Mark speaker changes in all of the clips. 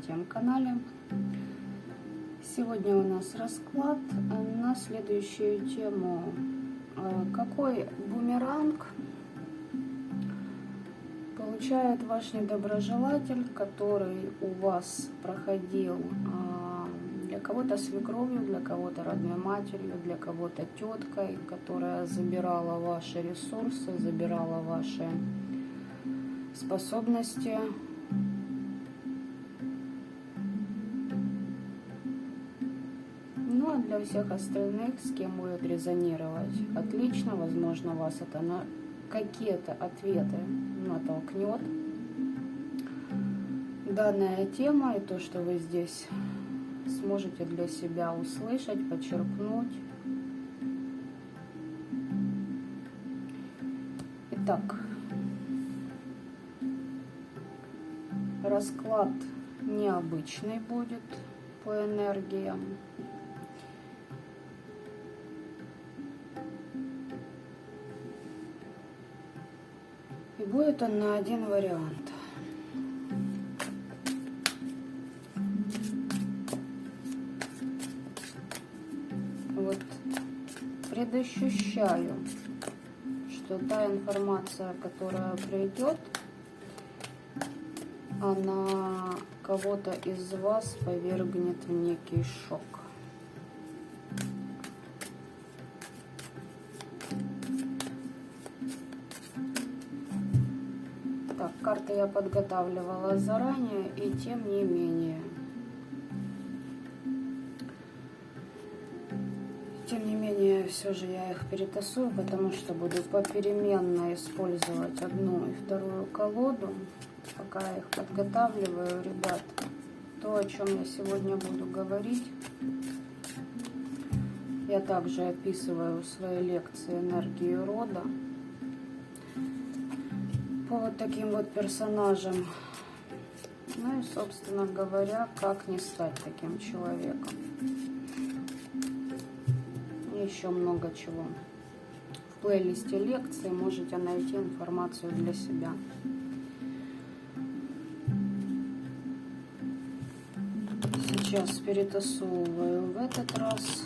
Speaker 1: третьем канале. Сегодня у нас расклад на следующую тему. Какой бумеранг получает ваш недоброжелатель, который у вас проходил для кого-то свекровью, для кого-то родной матерью, для кого-то теткой, которая забирала ваши ресурсы, забирала ваши способности. Ну а для всех остальных, с кем будет резонировать отлично, возможно, вас это на какие-то ответы натолкнет. Данная тема и то, что вы здесь сможете для себя услышать, подчеркнуть. Итак, расклад необычный будет по энергиям. И будет он на один вариант. Вот предощущаю, что та информация, которая придет, она кого-то из вас повергнет в некий шок. Так, карты я подготавливала заранее, и тем не менее. Тем не менее, все же я их перетасую, потому что буду попеременно использовать одну и вторую колоду. Пока я их подготавливаю, ребят, то, о чем я сегодня буду говорить, я также описываю в своей лекции «Энергию рода» по вот таким вот персонажам. Ну и, собственно говоря, как не стать таким человеком. И еще много чего. В плейлисте лекций можете найти информацию для себя. Сейчас перетасовываю в этот раз.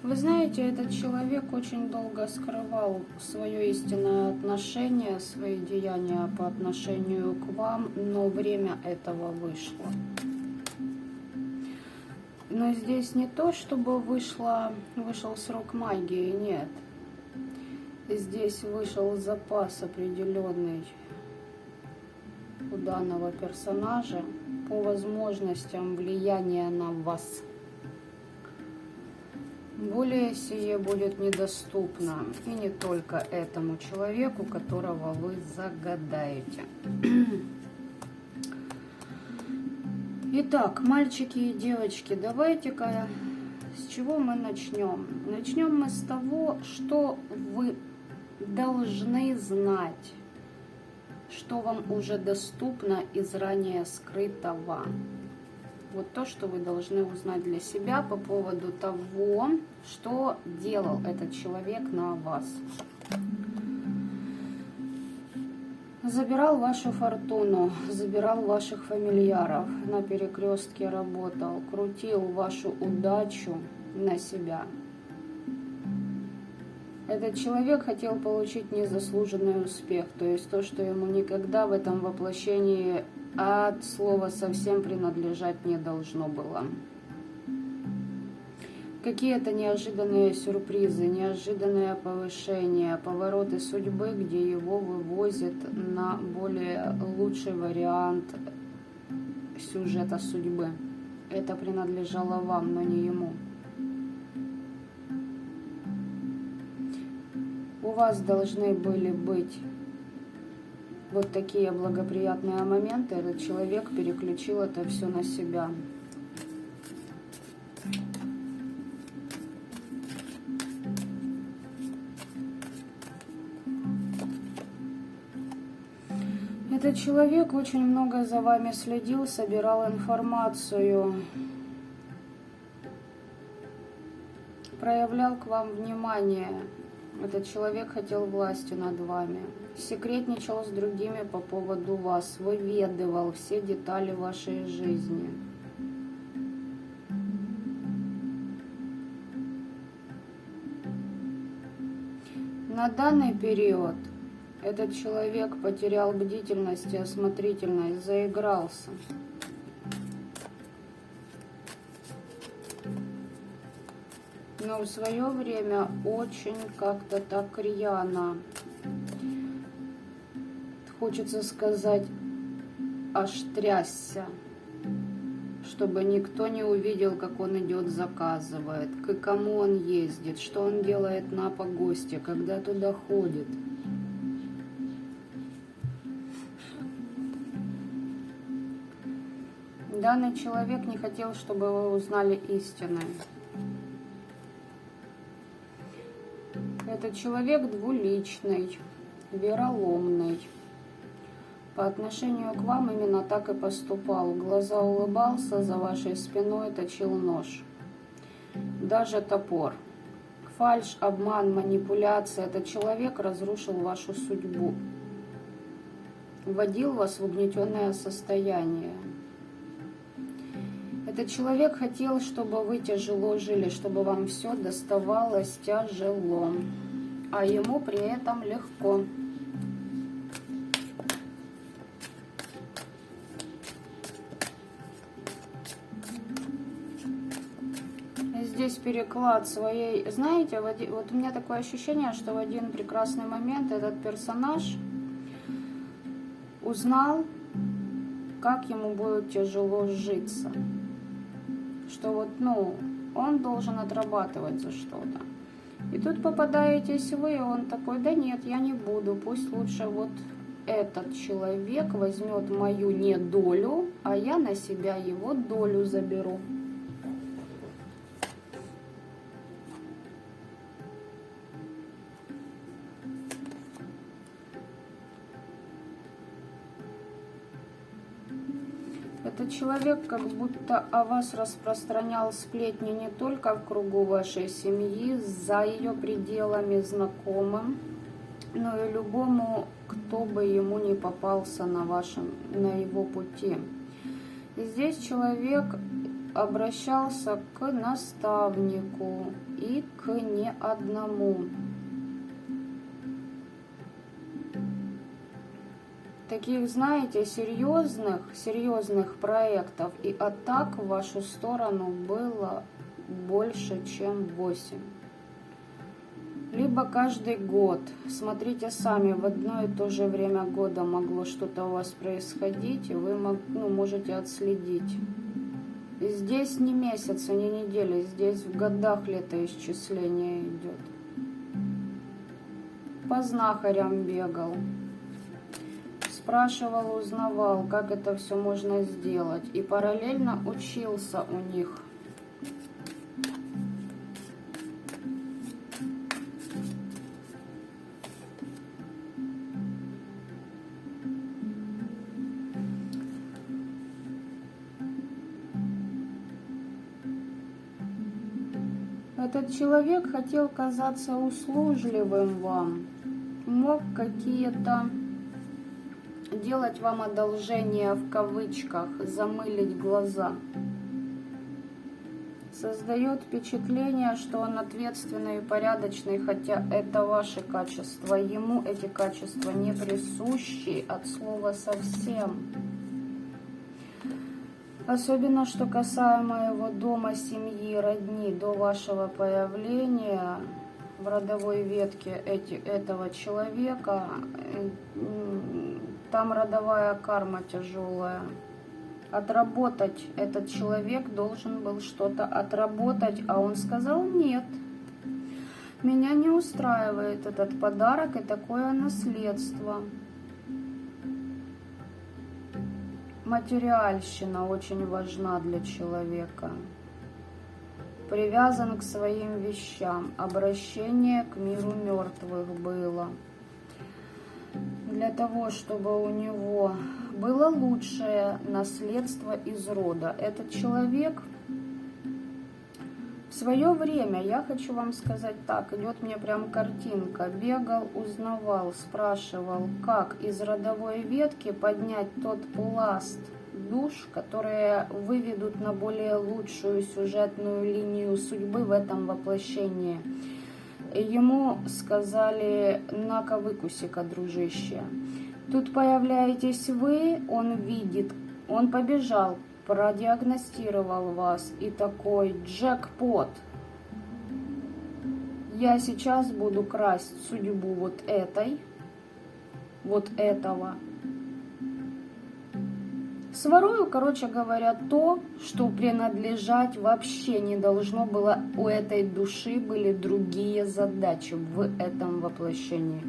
Speaker 1: Вы знаете, этот человек очень долго скрывал свое истинное отношение, свои деяния по отношению к вам, но время этого вышло. Но здесь не то, чтобы вышел срок магии, нет. Здесь вышел запас определенный у данного персонажа по возможностям влияния на вас. Более сие будет недоступно, и не только этому человеку, которого вы загадаете. Итак, мальчики и девочки, давайте-ка с чего мы начнем? Начнем мы с того, что вы должны знать, что вам уже доступно из ранее скрытого. Вот то, что вы должны узнать для себя по поводу того, что делал этот человек на вас. Забирал вашу фортуну, забирал ваших фамильяров, на перекрестке работал, крутил вашу удачу на себя. Этот человек хотел получить незаслуженный успех, то есть то, что ему никогда в этом воплощении от слова совсем принадлежать не должно было. Какие-то неожиданные сюрпризы, неожиданные повышения, повороты судьбы, где его вывозят на более лучший вариант сюжета судьбы. Это принадлежало вам, но не ему. У вас должны были быть вот такие благоприятные моменты. Этот человек переключил это все на себя. Этот человек очень много за вами следил, собирал информацию, проявлял к вам внимание. Этот человек хотел власти над вами, секретничал с другими по поводу вас, выведывал все детали вашей жизни. На данный период этот человек потерял бдительность и осмотрительность, заигрался. Но в свое время очень как-то так рьяно, хочется сказать, аж трясся, чтобы никто не увидел, как он идет, заказывает, к кому он ездит, что он делает на погосте, когда туда ходит. Данный человек не хотел, чтобы вы узнали истину. Этот человек двуличный, вероломный. По отношению к вам именно так и поступал. В глаза улыбался, за вашей спиной точил нож. Даже топор. Фальшь, обман, манипуляция. Этот человек разрушил вашу судьбу. Вводил вас в угнетенное состояние. Этот человек хотел, чтобы вы тяжело жили, чтобы вам все доставалось тяжело, а ему при этом легко. Здесь переклад своей... Знаете, вот у меня такое ощущение, что в один прекрасный момент этот персонаж узнал, как ему будет тяжело житься. Что вот, он должен отрабатывать за что-то. И тут попадаетесь вы, и он такой: да нет, я не буду, пусть лучше вот этот человек возьмет мою недолю, а я на себя его долю заберу. Этот человек как будто о вас распространял сплетни не только в кругу вашей семьи, за ее пределами, знакомым, но и любому, кто бы ему не попался на его пути. И здесь человек обращался к наставнику и к не одному. Таких, знаете, серьезных проектов и атак в вашу сторону было больше, чем 8. Либо каждый год, смотрите сами, в одно и то же время года могло что-то у вас происходить, и вы можете отследить. И здесь не месяцы, не недели, здесь в годах летоисчисление идет. По знахарям бегал. Спрашивал, узнавал, как это все можно сделать. И параллельно учился у них. Этот человек хотел казаться услужливым вам. Мог какие-то... делать вам одолжение в кавычках, замылить глаза. Создает впечатление, что он ответственный и порядочный, хотя это ваши качества. Ему эти качества не присущи от слова совсем. Особенно, что касаемо его дома, семьи, родни, до вашего появления в родовой ветке этого человека, там родовая карма тяжелая. Отработать этот человек должен был что-то отработать, а он сказал: нет, меня не устраивает этот подарок и такое наследство. Материальщина очень важна для человека. Привязан к своим вещам. Обращение к миру мертвых было. Для того, чтобы у него было лучшее наследство из рода. Этот человек В свое время, я хочу вам сказать так, идет мне прям картинка, бегал, узнавал, спрашивал, как из родовой ветки поднять тот пласт душ, которые выведут на более лучшую сюжетную линию судьбы в этом воплощении. Ему сказали: на-ка выкуси-ка, дружище. Тут появляетесь вы, он видит, он побежал, продиагностировал вас и такой: джекпот. Я сейчас буду красть судьбу вот этой, вот этого. Сворую, короче говоря, то, что принадлежать вообще не должно было. У этой души были другие задачи в этом воплощении.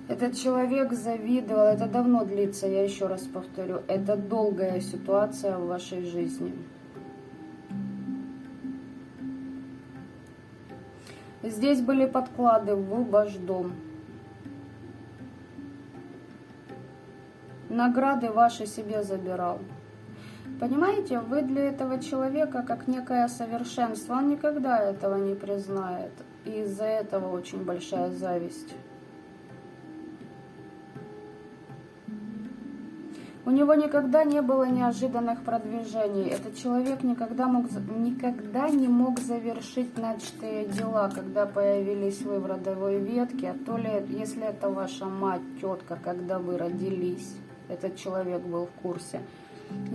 Speaker 1: Этот человек завидовал, это давно длится, я еще раз повторю, это долгая ситуация в вашей жизни. Здесь были подклады в ваш дом. Награды ваши себе забирал. Понимаете, вы для этого человека как некое совершенство, он никогда этого не признает. И из-за этого очень большая зависть. У него никогда не было неожиданных продвижений. Этот человек никогда не мог завершить начатые дела, когда появились вы в родовой ветке. То ли, если это ваша мать, тетка, когда вы родились, этот человек был в курсе.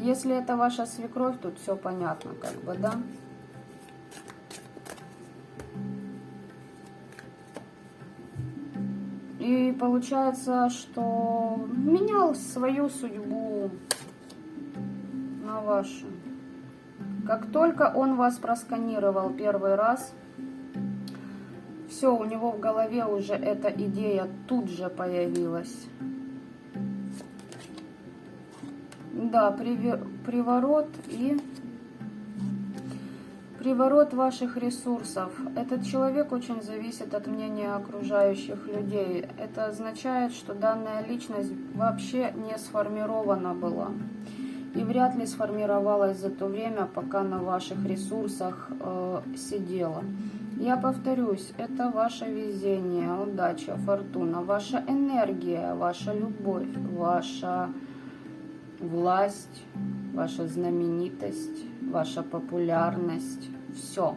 Speaker 1: Если это ваша свекровь, тут все понятно, как бы, да? И получается, что менял свою судьбу на вашу. Как только он вас просканировал первый раз, все, у него в голове уже эта идея тут же появилась. Да, приворот и... Приворот ваших ресурсов. Этот человек очень зависит от мнения окружающих людей. Это означает, что данная личность вообще не сформирована была. И вряд ли сформировалась за то время, пока на ваших ресурсах сидела. Я повторюсь, это ваше везение, удача, фортуна, ваша энергия, ваша любовь, ваша власть, ваша знаменитость, ваша популярность. Все.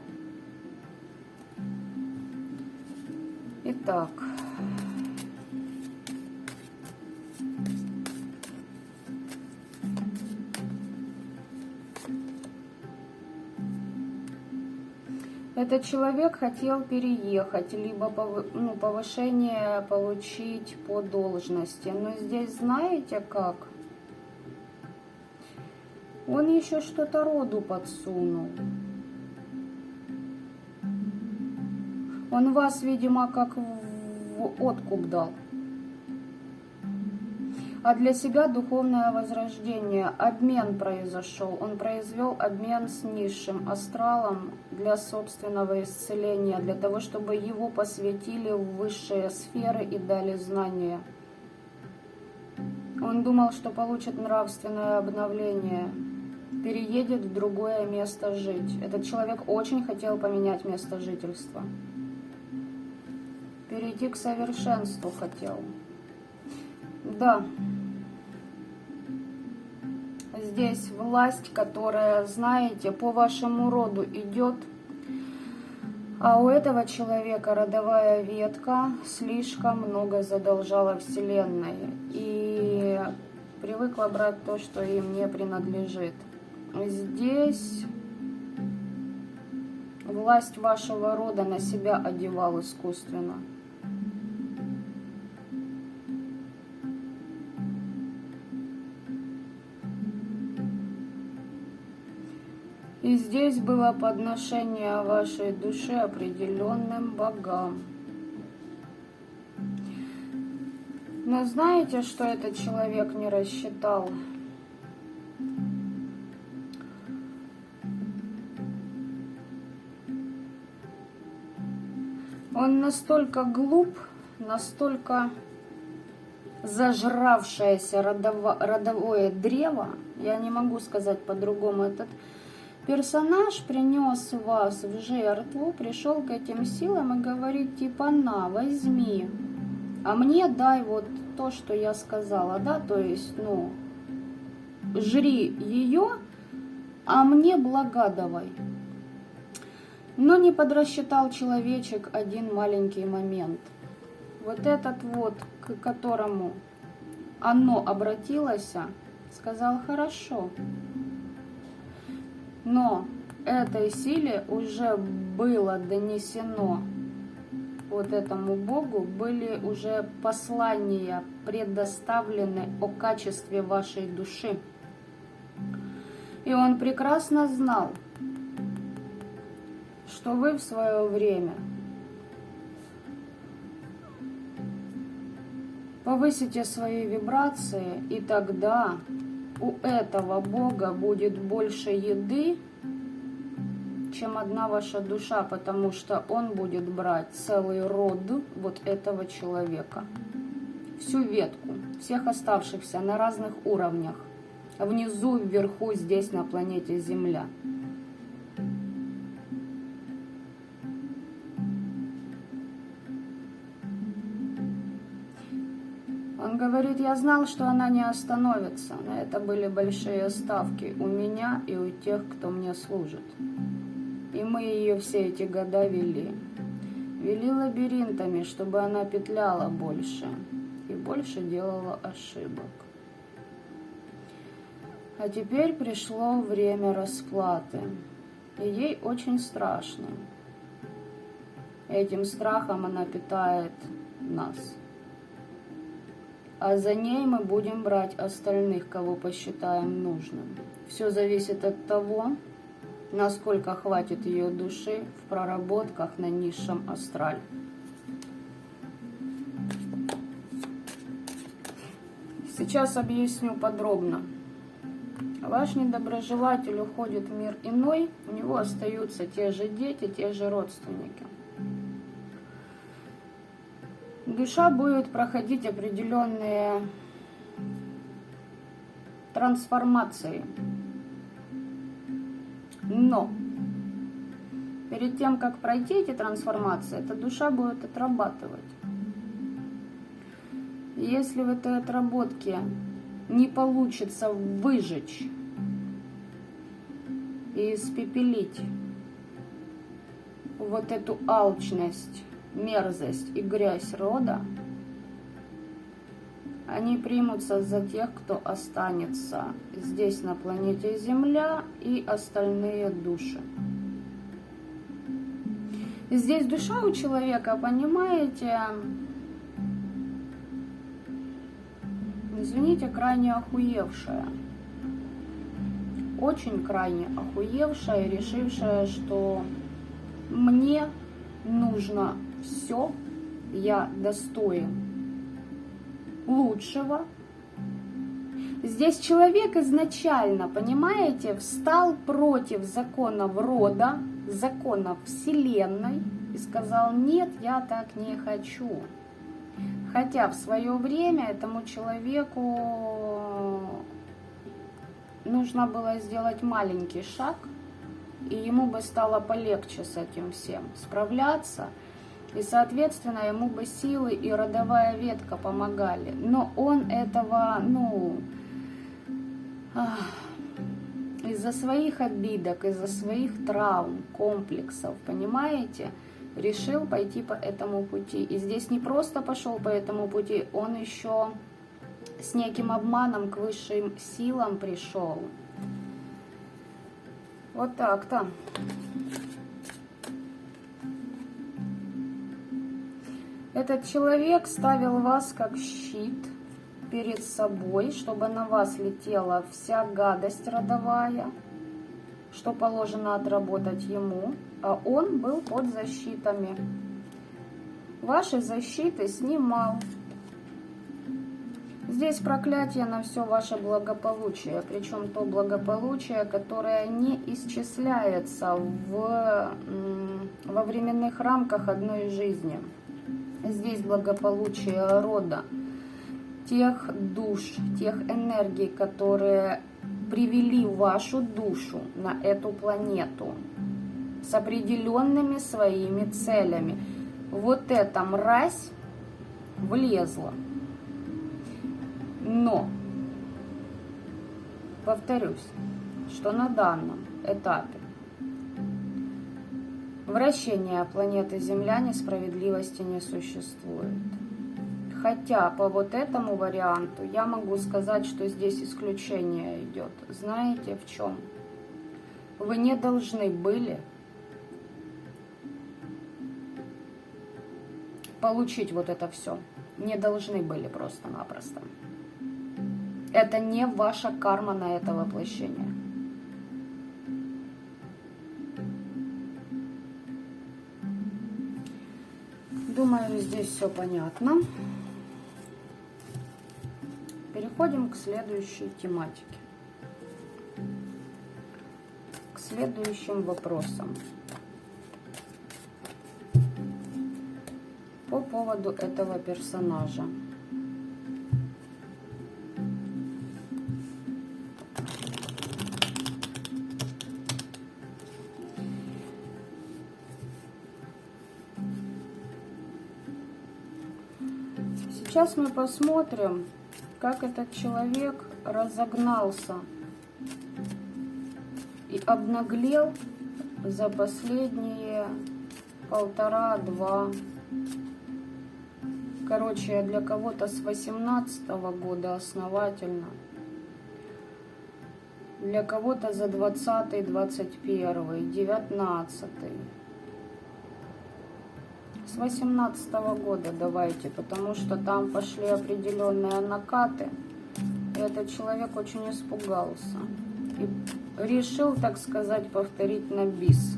Speaker 1: Итак. Этот человек хотел переехать, либо повышение получить по должности. Но здесь знаете как? Он еще что-то роду подсунул. Он вас, видимо, как в откуп дал. А для себя духовное возрождение, обмен произошел. Он произвел обмен с низшим астралом для собственного исцеления, для того, чтобы его посвятили в высшие сферы и дали знания. Он думал, что получит нравственное обновление, переедет в другое место жить. Этот человек очень хотел поменять место жительства. Перейти к совершенству хотел. Да. Здесь власть, которая, знаете, по вашему роду идет. А у этого человека родовая ветка слишком много задолжала Вселенной. И привыкла брать то, что им не принадлежит. Здесь власть вашего рода на себя одевал искусственно. И здесь было подношение вашей души определенным богам. Но знаете, что этот человек не рассчитал? Он настолько глуп, настолько зажравшееся родовое древо, я не могу сказать по-другому, этот Персонаж принес вас в жертву, пришел к этим силам и говорит, типа, на, возьми, а мне дай вот то, что я сказала, да, то есть, ну, жри ее, а мне блага давай. Но не подрасчитал человечек один маленький момент. Вот этот вот, к которому оно обратилось, сказал хорошо. Но этой силе уже было донесено, вот этому Богу, были уже послания предоставлены о качестве вашей души. И он прекрасно знал, что вы в свое время повысите свои вибрации, и тогда у этого Бога будет больше еды, чем одна ваша душа, потому что он будет брать целый род вот этого человека. Всю ветку, всех оставшихся на разных уровнях. Внизу, вверху, здесь на планете Земля. Он говорит, я знал, что она не остановится. На это были большие ставки у меня и у тех, кто мне служит. И мы ее все эти года вели. Вели лабиринтами, чтобы она петляла больше и больше делала ошибок. А теперь пришло время расплаты. И ей очень страшно. Этим страхом она питает нас. А за ней мы будем брать остальных, кого посчитаем нужным. Все зависит от того, насколько хватит ее души в проработках на низшем астрале. Сейчас объясню подробно. Ваш недоброжелатель уходит в мир иной, у него остаются те же дети, те же родственники. Душа будет проходить определенные трансформации. Но перед тем, как пройти эти трансформации, эта душа будет отрабатывать. Если в этой отработке не получится выжечь и испепелить вот эту алчность, мерзость и грязь рода, они примутся за тех, кто останется здесь на планете Земля, и остальные души. И здесь душа у человека, понимаете, извините, крайне охуевшая. Очень крайне охуевшая и решившая, что мне нужно все, я достоин лучшего. Здесь человек изначально, понимаете, встал против законов рода, законов Вселенной и сказал, нет, я так не хочу. Хотя в свое время этому человеку нужно было сделать маленький шаг, и ему бы стало полегче с этим всем справляться. И, соответственно, ему бы силы и родовая ветка помогали. Но он этого, из-за своих обидок, из-за своих травм, комплексов, понимаете, решил пойти по этому пути. И здесь не просто пошел по этому пути, он еще с неким обманом к высшим силам пришел. Вот так-то. Этот человек ставил вас как щит перед собой, чтобы на вас летела вся гадость родовая, что положено отработать ему, а он был под защитами. Ваши защиты снимал. Здесь проклятие на все ваше благополучие, причем то благополучие, которое не исчисляется во временных рамках одной жизни. Здесь благополучие рода, тех душ, тех энергий, которые привели вашу душу на эту планету с определенными своими целями. Вот эта мразь влезла. Но, повторюсь, что на данном этапе вращения планеты Земля несправедливости не существует. Хотя по вот этому варианту я могу сказать, что здесь исключение идет. Знаете в чем? Вы не должны были получить вот это все. Не должны были просто-напросто. Это не ваша карма на это воплощение. Думаю, здесь все понятно. Переходим к следующей тематике. К следующим вопросам. По поводу этого персонажа. Сейчас мы посмотрим, как этот человек разогнался и обнаглел за последние 1,5-2. Короче, для кого-то с 18-го года основательно. Для кого-то за 20-й, 21-й, 19-й. С 18-го года давайте, потому что там пошли определенные накаты. И этот человек очень испугался. И решил, так сказать, повторить на бис.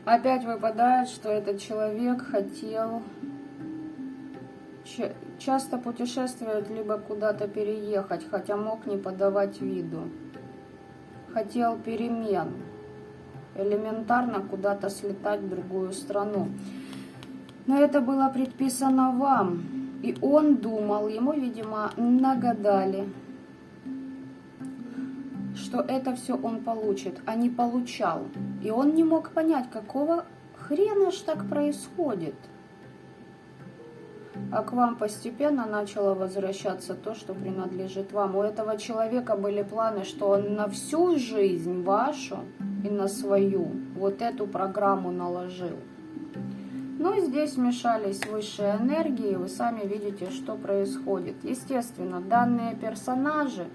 Speaker 1: Опять выпадает, что этот человек хотел часто путешествовать, либо куда-то переехать, хотя мог не подавать виду. Хотел перемен. Элементарно куда-то слетать в другую страну. Но это было предписано вам. И он думал, ему, видимо, нагадали, что это все он получит, а не получал. И он не мог понять, какого хрена ж так происходит. А к вам постепенно начало возвращаться то, что принадлежит вам. У этого человека были планы, что он на всю жизнь вашу и на свою вот эту программу наложил. Но здесь вмешались высшие энергии, вы сами видите, что происходит. Естественно, данные персонажи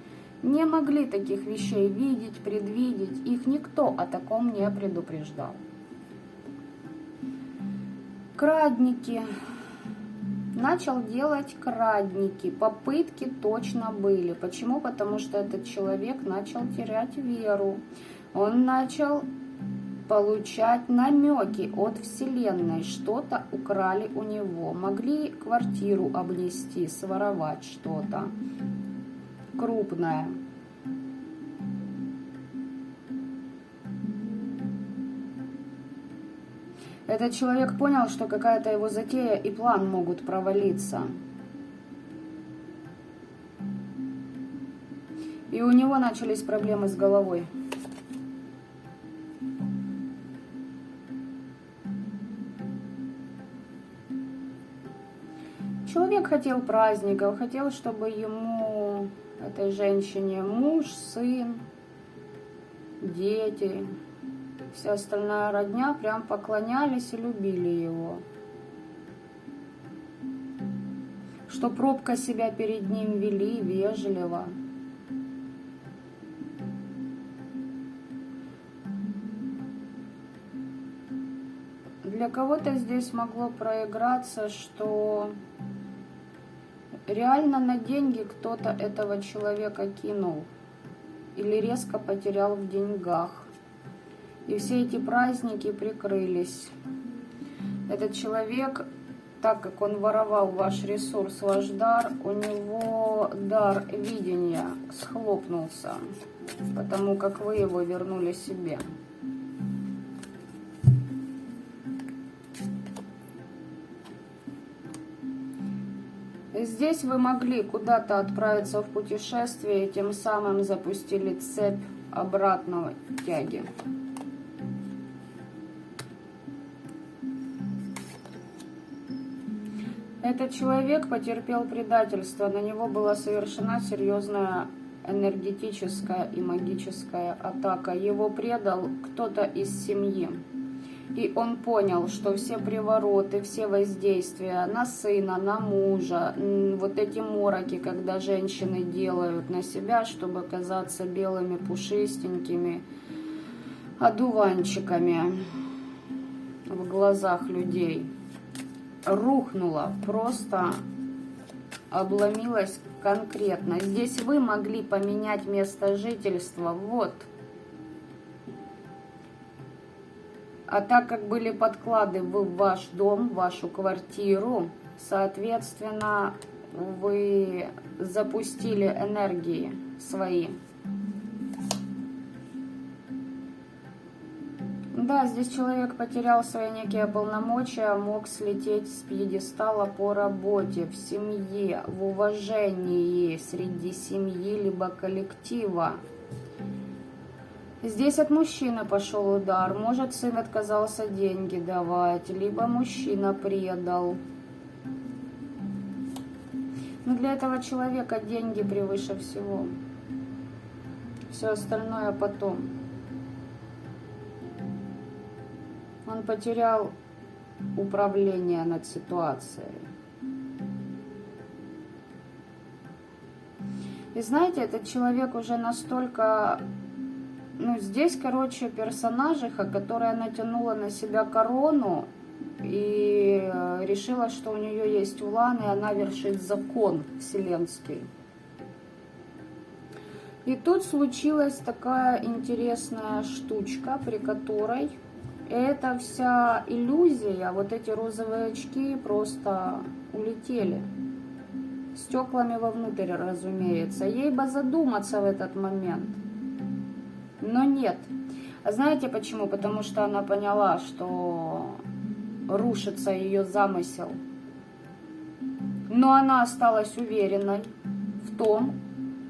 Speaker 1: не могли таких вещей видеть, предвидеть. Их никто о таком не предупреждал. Крадники. Начал делать крадники. Попытки точно были. Почему? Потому что этот человек начал терять веру. Он начал получать намеки от Вселенной. Что-то украли у него. Могли квартиру обнести, своровать что-то крупное. Этот человек понял, что какая-то его затея и план могут провалиться. И у него начались проблемы с головой. Человек хотел праздников, хотел, чтобы ему, этой женщине, муж, сын, дети, вся остальная родня прям поклонялись и любили его. Что робко себя перед ним вели, вежливо. Для кого-то здесь могло проиграться, что реально на деньги кто-то этого человека кинул или резко потерял в деньгах. И все эти праздники прикрылись. Этот человек, так как он воровал ваш ресурс, ваш дар, у него дар видения схлопнулся, потому как вы его вернули себе. Здесь вы могли куда-то отправиться в путешествие и тем самым запустили цепь обратной тяги. Этот человек потерпел предательство, на него была совершена серьезная энергетическая и магическая атака. Его предал кто-то из семьи. И он понял, что все привороты, все воздействия на сына, на мужа, вот эти мороки, когда женщины делают на себя, чтобы казаться белыми, пушистенькими одуванчиками в глазах людей, рухнуло, просто обломилось конкретно. Здесь вы могли поменять место жительства, вот. А так как были подклады в ваш дом, в вашу квартиру, соответственно, вы запустили энергии свои. Да, здесь человек потерял свои некие полномочия, мог слететь с пьедестала по работе, в семье, в уважении, среди семьи либо коллектива. Здесь от мужчины пошел удар, может, сын отказался деньги давать, либо мужчина предал. Но для этого человека деньги превыше всего. Все остальное потом. Он потерял управление над ситуацией. И знаете, этот человек уже настолько... Ну, здесь, короче, персонажиха, которая натянула на себя корону и решила, что у нее есть улан, и она вершит закон вселенский. И тут случилась такая интересная штучка, при которой эта вся иллюзия, вот эти розовые очки просто улетели. Стеклами вовнутрь, разумеется. Ей бы задуматься в этот момент. Но нет. А знаете почему? Потому что она поняла, что рушится ее замысел. Но она осталась уверенной в том,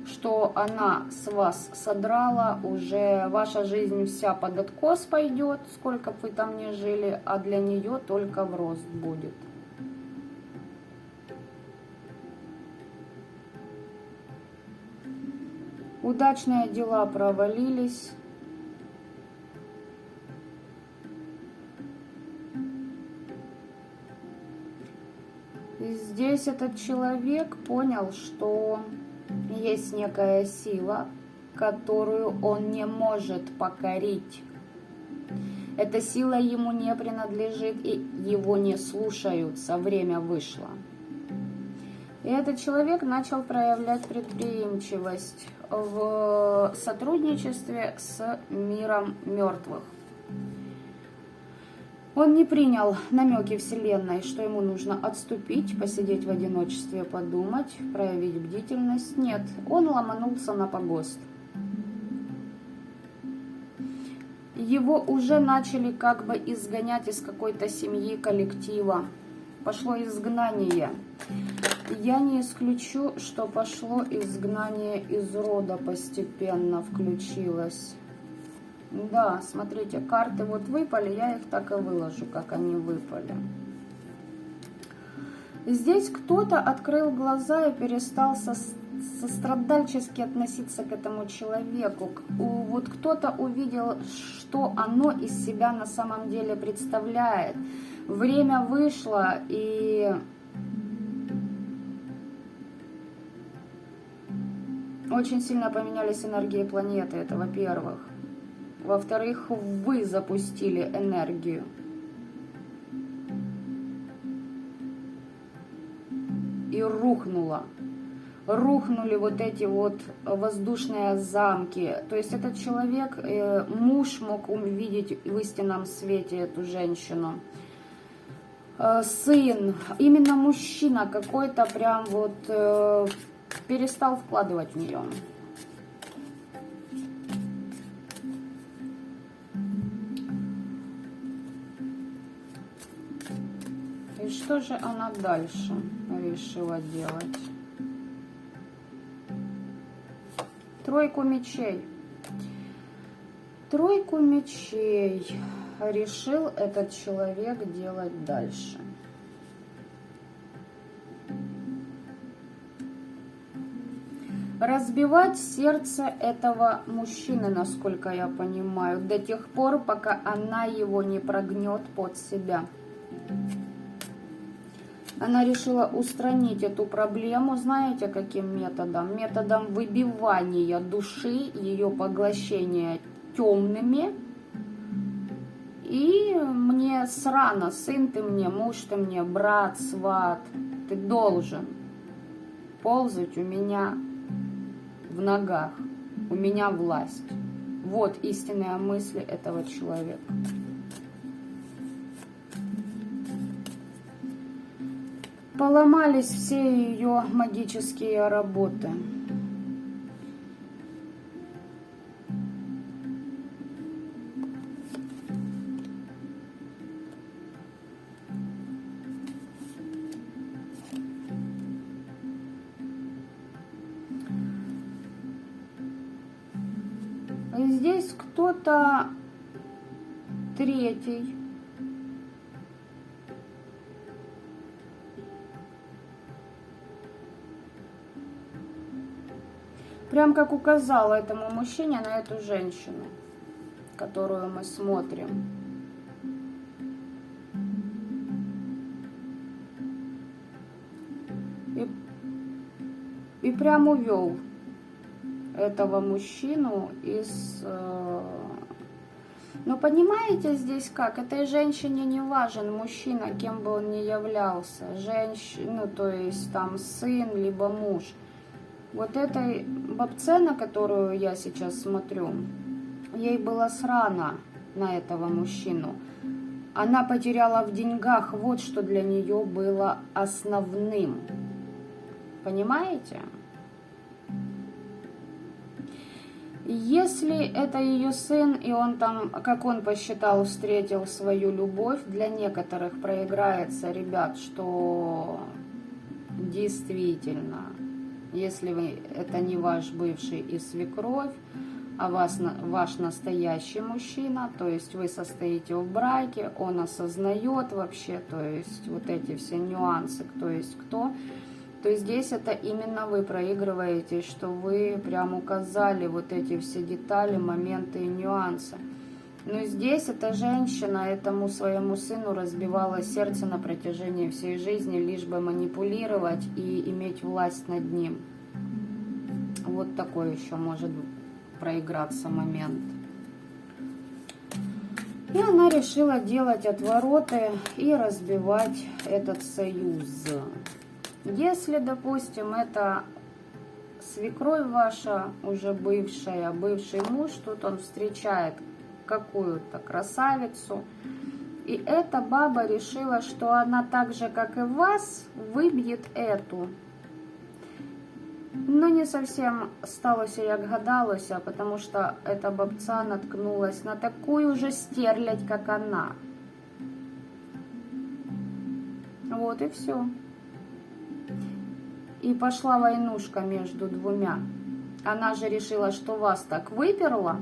Speaker 1: что она с вас содрала, уже ваша жизнь вся под откос пойдет, сколько бы вы там ни жили, а для нее только в рост будет. Удачные дела провалились. И здесь этот человек понял, что есть некая сила, которую он не может покорить. Эта сила ему не принадлежит, и его не слушаются. Время вышло. И этот человек начал проявлять предприимчивость в сотрудничестве с миром мертвых. Он не принял намеки Вселенной, что ему нужно отступить, посидеть в одиночестве, подумать, проявить бдительность. Нет, он ломанулся на погост. Его уже начали как бы изгонять из какой-то семьи, коллектива. Пошло изгнание. Я не исключу, что пошло изгнание из рода постепенно, включилось. Да, смотрите, карты вот выпали, я их так и выложу, как они выпали. Здесь кто-то открыл глаза и перестал сострадальчески относиться к этому человеку. Вот кто-то увидел, что оно из себя на самом деле представляет. Время вышло, и очень сильно поменялись энергии планеты, это во-первых. Во-вторых, вы запустили энергию. И рухнула. Рухнули вот эти вот воздушные замки. То есть этот человек, муж мог увидеть в истинном свете эту женщину. Сын, именно мужчина какой-то прям вот перестал вкладывать в нее. И что же она дальше решила делать? Тройку мечей. Тройку мечей решил этот человек делать дальше. Разбивать сердце этого мужчины, насколько я понимаю, до тех пор, пока она его не прогнет под себя. Она решила устранить эту проблему, знаете, каким методом? Методом выбивания души, ее поглощения темными. И мне срано, сын ты мне, муж ты мне, брат, сват, ты должен ползать у меня в ногах, у меня власть. Вот истинные мысли этого человека. Поломались все ее магические работы. Здесь кто-то третий прям как указала этому мужчине на эту женщину, которую мы смотрим. И прям увел этого мужчину из... Но понимаете здесь как? Этой женщине не важен мужчина, кем бы он ни являлся. Ну то есть там сын, либо муж. Вот этой бабце, на которую я сейчас смотрю, ей было срано на этого мужчину. Она потеряла в деньгах, вот что для нее было основным. Понимаете? Если это ее сын, и он там, как он посчитал, встретил свою любовь, для некоторых проиграется, ребят, что действительно, если вы, это не ваш бывший и свекровь, а ваш настоящий мужчина, то есть вы состоите в браке, он осознает вообще, то есть вот эти все нюансы, кто есть кто, то здесь это именно вы проигрываете, что вы прям указали вот эти все детали, моменты и нюансы. Но здесь эта женщина этому своему сыну разбивала сердце на протяжении всей жизни, лишь бы манипулировать и иметь власть над ним. Вот такой еще может проиграться момент. И она решила делать отвороты и разбивать этот союз. Если, допустим, это свекровь ваша, уже бывшая, бывший муж, тут он встречает какую-то красавицу, и эта баба решила, что она так же, как и вас, выбьет эту. Но не совсем сталося, як гадалося, потому что эта бабца наткнулась на такую же стерлядь, как она. Вот и все. И пошла войнушка между двумя. Она же решила, что вас так выперла,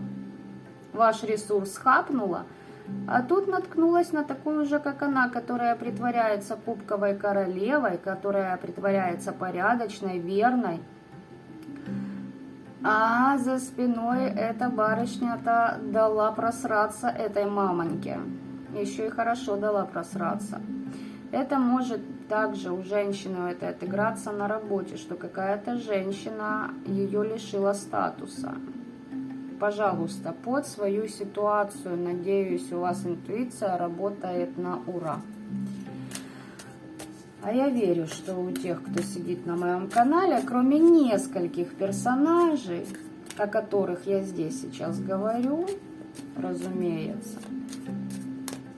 Speaker 1: ваш ресурс хапнула, а тут наткнулась на такую же, как она, которая притворяется пупковой королевой, которая притворяется порядочной, верной. А за спиной эта барышня-то дала просраться этой мамоньке. Еще и хорошо дала просраться. Это может также у женщины это отыграться на работе, что какая-то женщина ее лишила статуса. Пожалуйста, под свою ситуацию, надеюсь, у вас интуиция работает на ура. А я верю, что у тех, кто сидит на моем канале, кроме нескольких персонажей, о которых я здесь сейчас говорю, разумеется,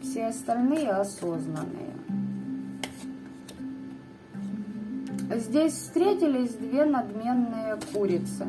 Speaker 1: все остальные осознанные. Здесь встретились две надменные курицы.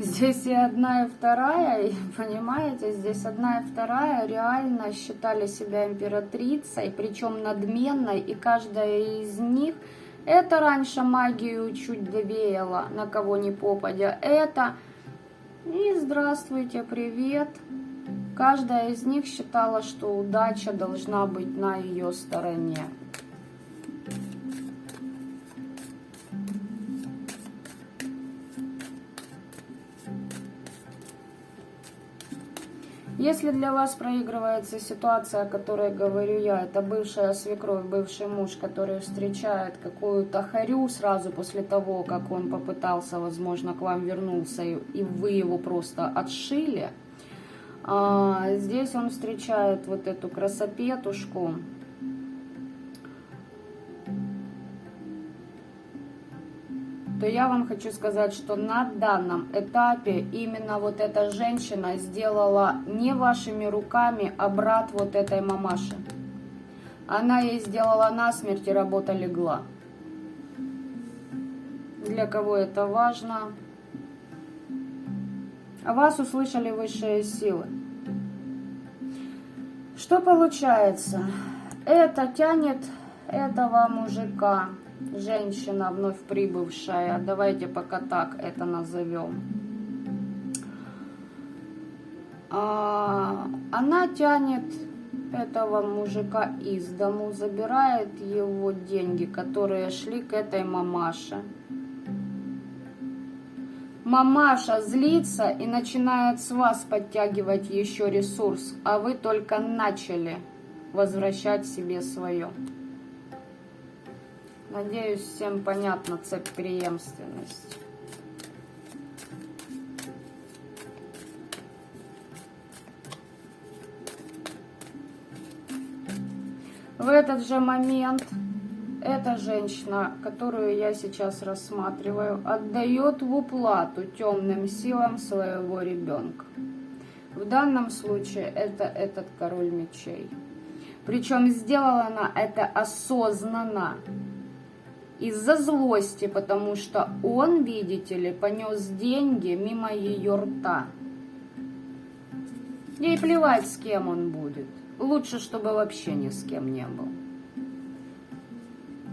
Speaker 1: Здесь и одна, и вторая, и, понимаете, здесь одна и вторая реально считали себя императрицей, причем надменной, и каждая из них, это раньше магию чуть довеяла, на кого ни попадя, это, и здравствуйте, привет. Каждая из них считала, что удача должна быть на ее стороне. Если для вас проигрывается ситуация, о которой говорю я, это бывшая свекровь, бывший муж, который встречает какую-то харю сразу после того, как он попытался, возможно, к вам вернулся, и вы его просто отшили, здесь он встречает вот эту красопетушку, то я вам хочу сказать, что на данном этапе именно вот эта женщина сделала не вашими руками, а брат вот этой мамаши. Она ей сделала насмерть, и работа легла. Для кого это важно? А вас услышали высшие силы. Что получается? Это тянет этого мужика. Женщина вновь прибывшая, давайте пока так это назовем. Она тянет этого мужика из дому, забирает его деньги, которые шли к этой мамаше. Мамаша злится и начинает с вас подтягивать еще ресурс, а вы только начали возвращать себе свое. Надеюсь, всем понятна цепь преемственности. В этот же момент эта женщина, которую я сейчас рассматриваю, отдает в уплату темным силам своего ребенка. В данном случае это этот король мечей. Причем сделала она это осознанно. Из-за злости, потому что он, видите ли, понес деньги мимо ее рта. Ей плевать, с кем он будет. Лучше, чтобы вообще ни с кем не был.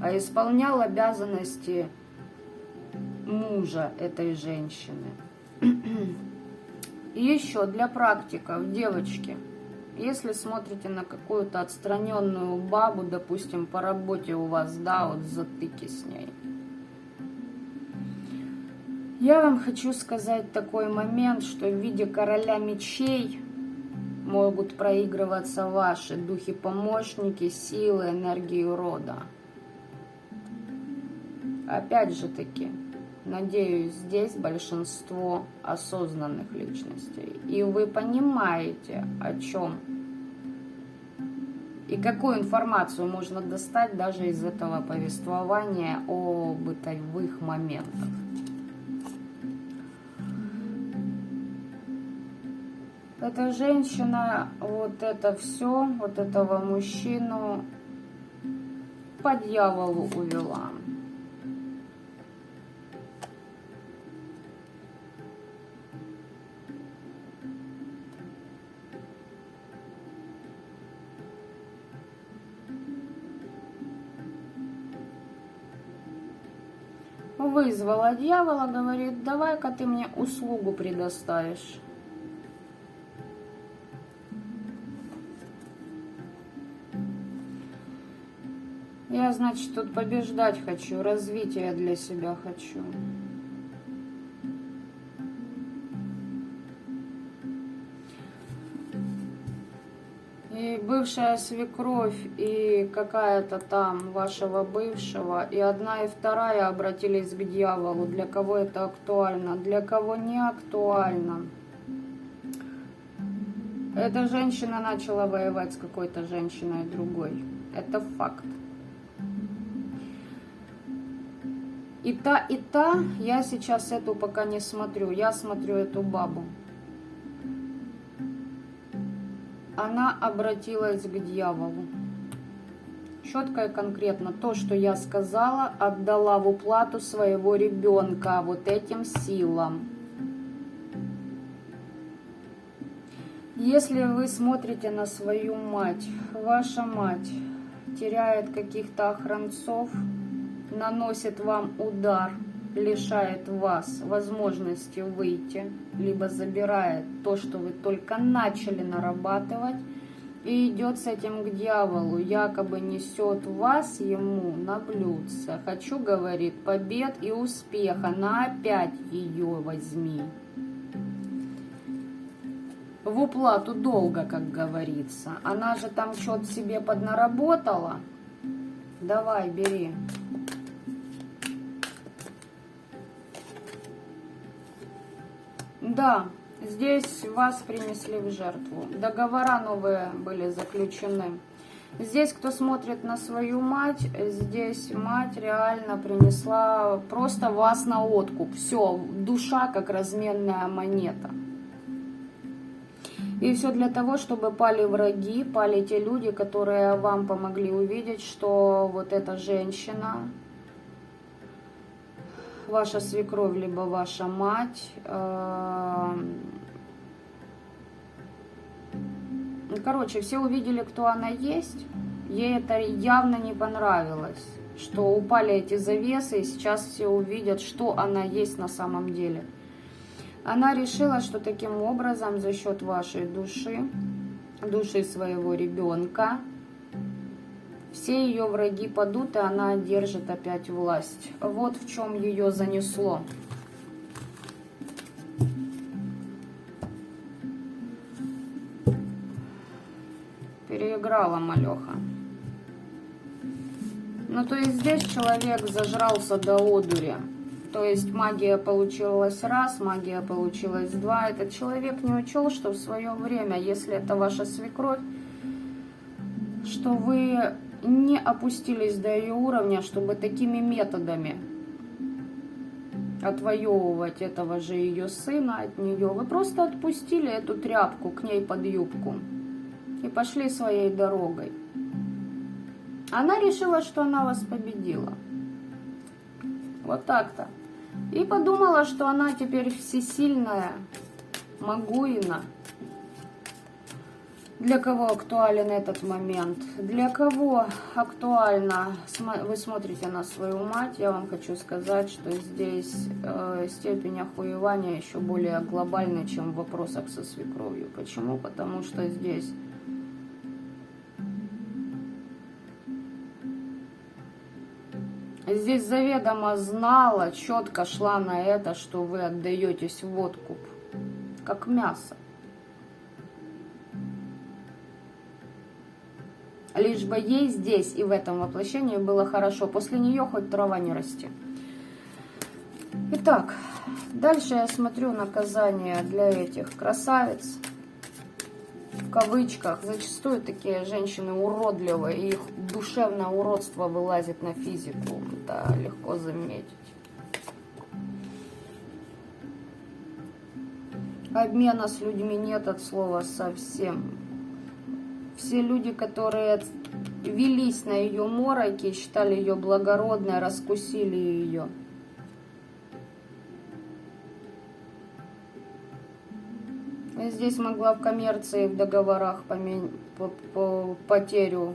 Speaker 1: А исполнял обязанности мужа этой женщины. И еще для практиков, девочки, если смотрите на какую-то отстраненную бабу, допустим, по работе у вас, да, вот затыки с ней. Я вам хочу сказать такой момент, что в виде короля мечей могут проигрываться ваши духи-помощники, силы, энергию рода. Опять же таки, надеюсь, здесь большинство осознанных личностей. И вы понимаете, о чем и какую информацию можно достать даже из этого повествования о бытовых моментах. Эта женщина, вот это все, вот этого мужчину по дьяволу увела. Вызвала дьявола, говорит, давай-ка ты мне услугу предоставишь. Я, значит, тут побеждать хочу, развитие для себя хочу. И бывшая свекровь, и какая-то там вашего бывшего, и одна, и вторая обратились к дьяволу. Для кого это актуально, для кого не актуально. Эта женщина начала воевать с какой-то женщиной другой. Это факт. И та, я сейчас эту пока не смотрю, я смотрю эту бабу. Она обратилась к дьяволу. Четко и конкретно то, что я сказала, отдала в уплату своего ребенка вот этим силам. Если вы смотрите на свою мать, ваша мать теряет каких-то охранцов, наносит вам удар, лишает вас возможности выйти, либо забирает то, что вы только начали нарабатывать, и идет с этим к дьяволу, якобы несет вас ему на блюдце. Хочу, говорит, побед и успеха, на опять ее возьми. В уплату долга, как говорится. Она же там что-то себе поднаработала. Давай, бери. Да, здесь вас принесли в жертву. Договора новые были заключены. Здесь, кто смотрит на свою мать, здесь мать реально принесла просто вас на откуп. Все, душа как разменная монета. И все для того, чтобы пали враги, пали те люди, которые вам помогли увидеть, что вот эта женщина, ваша свекровь, либо ваша мать, короче, все увидели, кто она есть. Ей это явно не понравилось, что упали эти завесы, и сейчас все увидят, что она есть на самом деле. Она решила, что таким образом за счет вашей души, души своего ребенка, все ее враги падут, и она одержит опять власть. Вот в чем ее занесло. Переиграла малеха. Ну, то есть здесь человек зажрался до одури. То есть магия получилась раз, магия получилась два. Этот человек не учел, что в свое время, если это ваша свекровь, что вы не опустились до ее уровня, чтобы такими методами отвоевывать этого же ее сына от нее. Вы просто отпустили эту тряпку к ней под юбку и пошли своей дорогой. Она решила, что она вас победила. Вот так-то. И подумала, что она теперь всесильная, могуина. Для кого актуален этот момент? Для кого актуально? Вы смотрите на свою мать, я вам хочу сказать, что здесь степень охуевания еще более глобальная, чем в вопросах со свекровью. Почему? Потому что здесь заведомо знала, четко шла на это, что вы отдаетесь в откуп, как мясо. Лишь бы ей здесь и в этом воплощении было хорошо. После нее хоть трава не расти. Итак, дальше я смотрю наказание для этих красавиц. В кавычках. Зачастую такие женщины уродливые, и их душевное уродство вылазит на физику. Это легко заметить. Обмена с людьми нет от слова совсем. Все люди, которые велись на ее мороки, считали ее благородной, раскусили ее. Здесь могла в коммерции, в договорах потерю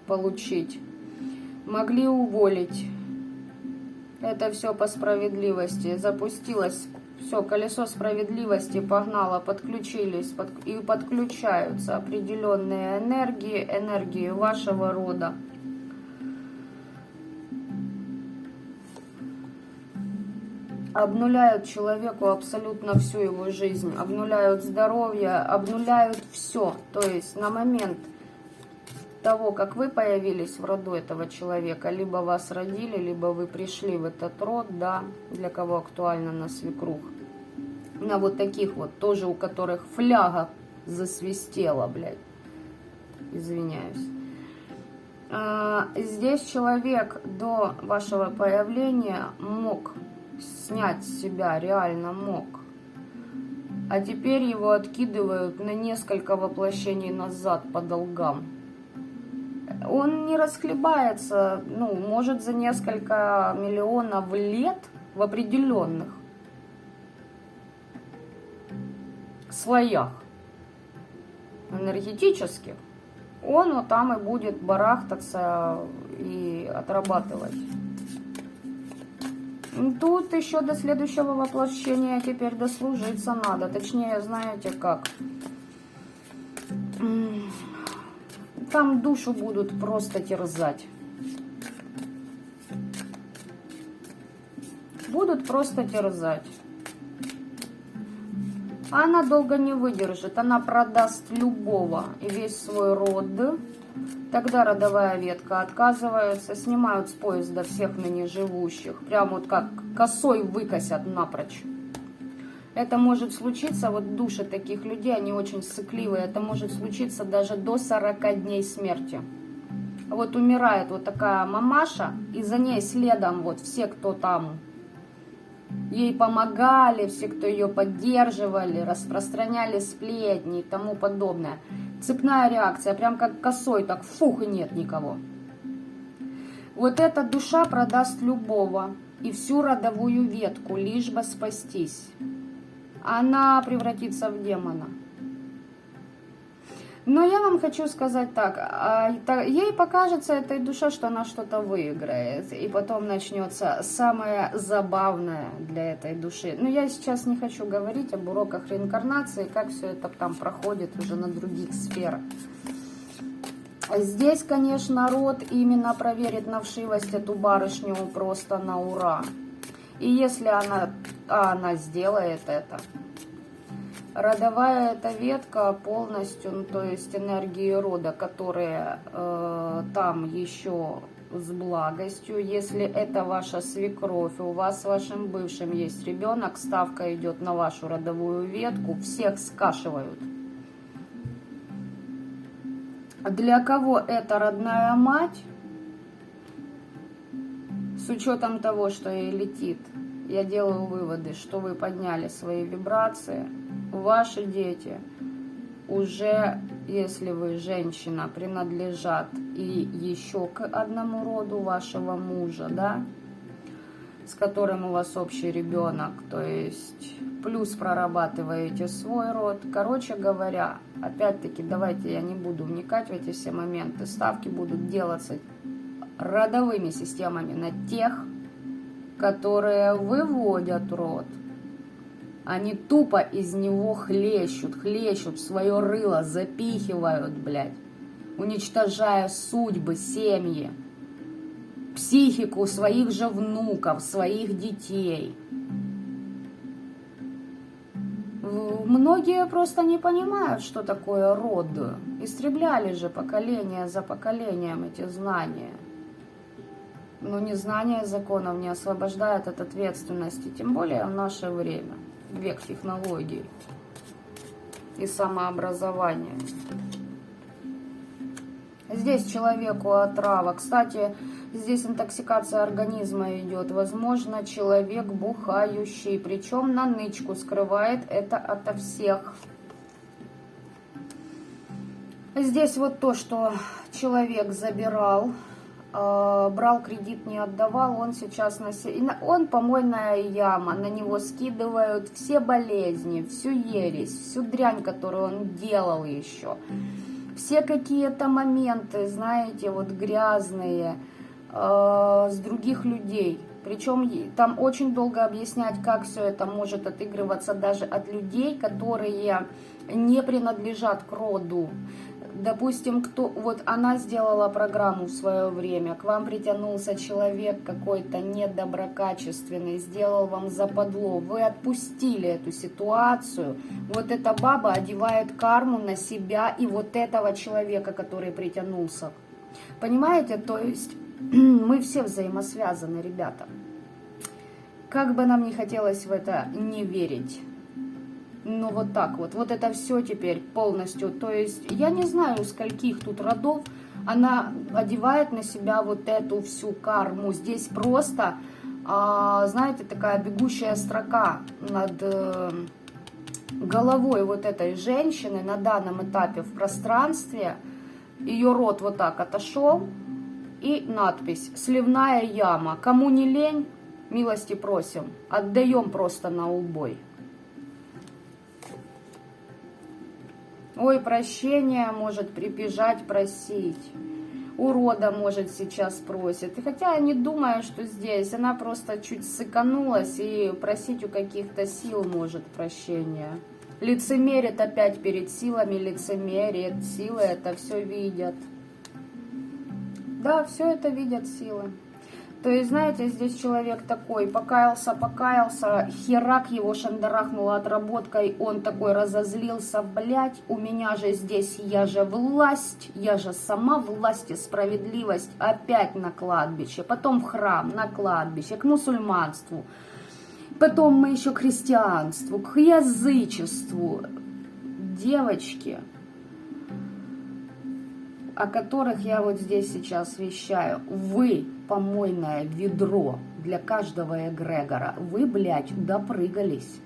Speaker 1: получить. Могли уволить. Это все по справедливости. Запустилось все, колесо справедливости погнало, подключились и подключаются определенные энергии вашего рода. Обнуляют человеку абсолютно всю его жизнь, обнуляют здоровье, обнуляют все. То есть на момент того, как вы появились в роду этого человека, либо вас родили, либо вы пришли в этот род, да, для кого актуально на свекрух. На вот таких вот, тоже у которых фляга засвистела, блядь. Извиняюсь. Здесь человек до вашего появления мог снять с себя, реально мог. А теперь его откидывают на несколько воплощений назад по долгам. Он не расхлебается, ну, может, за несколько миллионов лет в определенных слоях. энергетических, он вот там и будет барахтаться и отрабатывать. Тут еще до следующего воплощения теперь дослужиться надо. Точнее, знаете как. Там душу будут просто терзать. Будут просто терзать. Она долго не выдержит. Она продаст любого и весь свой род. Тогда родовая ветка отказывается, снимают с поезда всех ныне живущих. Прям вот как косой выкосят напрочь. Это может случиться, вот души таких людей, они очень сыкливые. Это может случиться даже до 40 дней смерти. Вот умирает вот такая мамаша, и за ней следом вот все, кто там ей помогали, все, кто ее поддерживали, распространяли сплетни и тому подобное. Цепная реакция, прям как косой, так фух, и нет никого. Вот эта душа продаст любого и всю родовую ветку, лишь бы спастись. Она превратится в демона. Но я вам хочу сказать так, ей покажется этой душе, что она что-то выиграет, и потом начнется самое забавное для этой души. Но я сейчас не хочу говорить об уроках реинкарнации, как все это там проходит уже на других сферах. Здесь, конечно, род именно проверит на вшивость эту барышню просто на ура. И если она сделает это, родовая эта ветка полностью, ну, то есть энергии рода, которые там еще с благостью. Если это ваша свекровь, у вас с вашим бывшим есть ребенок, ставка идет на вашу родовую ветку, всех скашивают. Для кого это родная мать, с учетом того, что ей летит, я делаю выводы, что вы подняли свои вибрации. Ваши дети уже, если вы женщина, принадлежат и еще к одному роду вашего мужа, да, с которым у вас общий ребенок, то есть плюс прорабатываете свой род. Короче говоря, опять-таки, давайте я не буду вникать в эти все моменты. Ставки будут делаться родовыми системами на тех, которые выводят род. Они тупо из него хлещут в свое рыло, запихивают, блядь, уничтожая судьбы, семьи, психику своих же внуков, своих детей. Многие просто не понимают, что такое род. Истребляли же поколение за поколением эти знания. Но незнание законов не освобождает от ответственности, тем более в наше время, век технологий и самообразования. Здесь человеку отрава. Кстати, здесь интоксикация организма идет. Возможно, человек бухающий, причем на нычку, скрывает это ото всех. Здесь вот то, что человек забирал, брал кредит, не отдавал, он сейчас он помойная яма, на него скидывают все болезни, всю ересь, всю дрянь, которую он делал еще, все какие-то моменты, знаете, вот грязные, с других людей. Причем там очень долго объяснять, как все это может отыгрываться даже от людей, которые не принадлежат к роду. Допустим, вот она сделала программу в свое время, к вам притянулся человек какой-то недоброкачественный, сделал вам западло, вы отпустили эту ситуацию, вот эта баба одевает карму на себя и вот этого человека, который притянулся. Понимаете, то есть мы все взаимосвязаны, ребята. Как бы нам не хотелось в это не верить. Но вот так вот. Вот это все теперь полностью. То есть я не знаю, скольких тут родов она одевает на себя вот эту всю карму. Здесь просто, знаете, такая бегущая строка над головой вот этой женщины на данном этапе в пространстве. Ее рот вот так отошел. И надпись «Сливная яма». Кому не лень, милости просим. Отдаем просто на убой. Ой, прощения может прибежать просить. Урода может сейчас просит. И хотя я не думаю, что здесь. Она просто чуть сыканулась и просить у каких-то сил может прощения. Лицемерит опять перед силами, лицемерит. Силы это все видят. Да, все это видят силы. То есть, знаете, здесь человек такой, покаялся, херак его шандарахнула отработкой, он такой разозлился, блядь, у меня же здесь, я же власть, я же сама власть и справедливость, опять на кладбище, потом в храм, на кладбище, к мусульманству, потом мы еще к христианству, к язычеству. Девочки, о которых я вот здесь сейчас вещаю, вы помойное ведро для каждого эгрегора. Вы, блядь, допрыгались.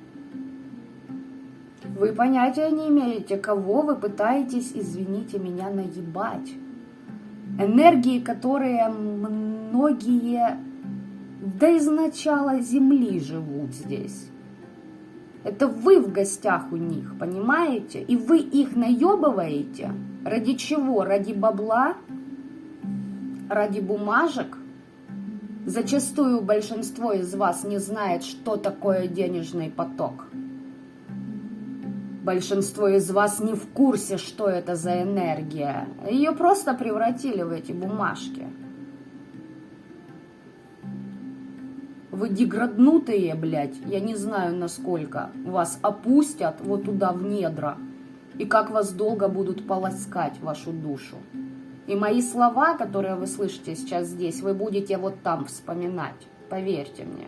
Speaker 1: Вы понятия не имеете, кого вы пытаетесь, извините меня, наебать. Энергии, которые многие до изначала Земли живут здесь. Это вы в гостях у них, понимаете? И вы их наебываете. Ради чего? Ради бабла? Ради бумажек? Зачастую большинство из вас не знает, что такое денежный поток. Большинство из вас не в курсе, что это за энергия. Ее просто превратили в эти бумажки. Вы деграднутые, блядь, я не знаю насколько. Вас опустят вот туда в недра. И как вас долго будут полоскать вашу душу. И мои слова, которые вы слышите сейчас здесь, вы будете вот там вспоминать. Поверьте мне.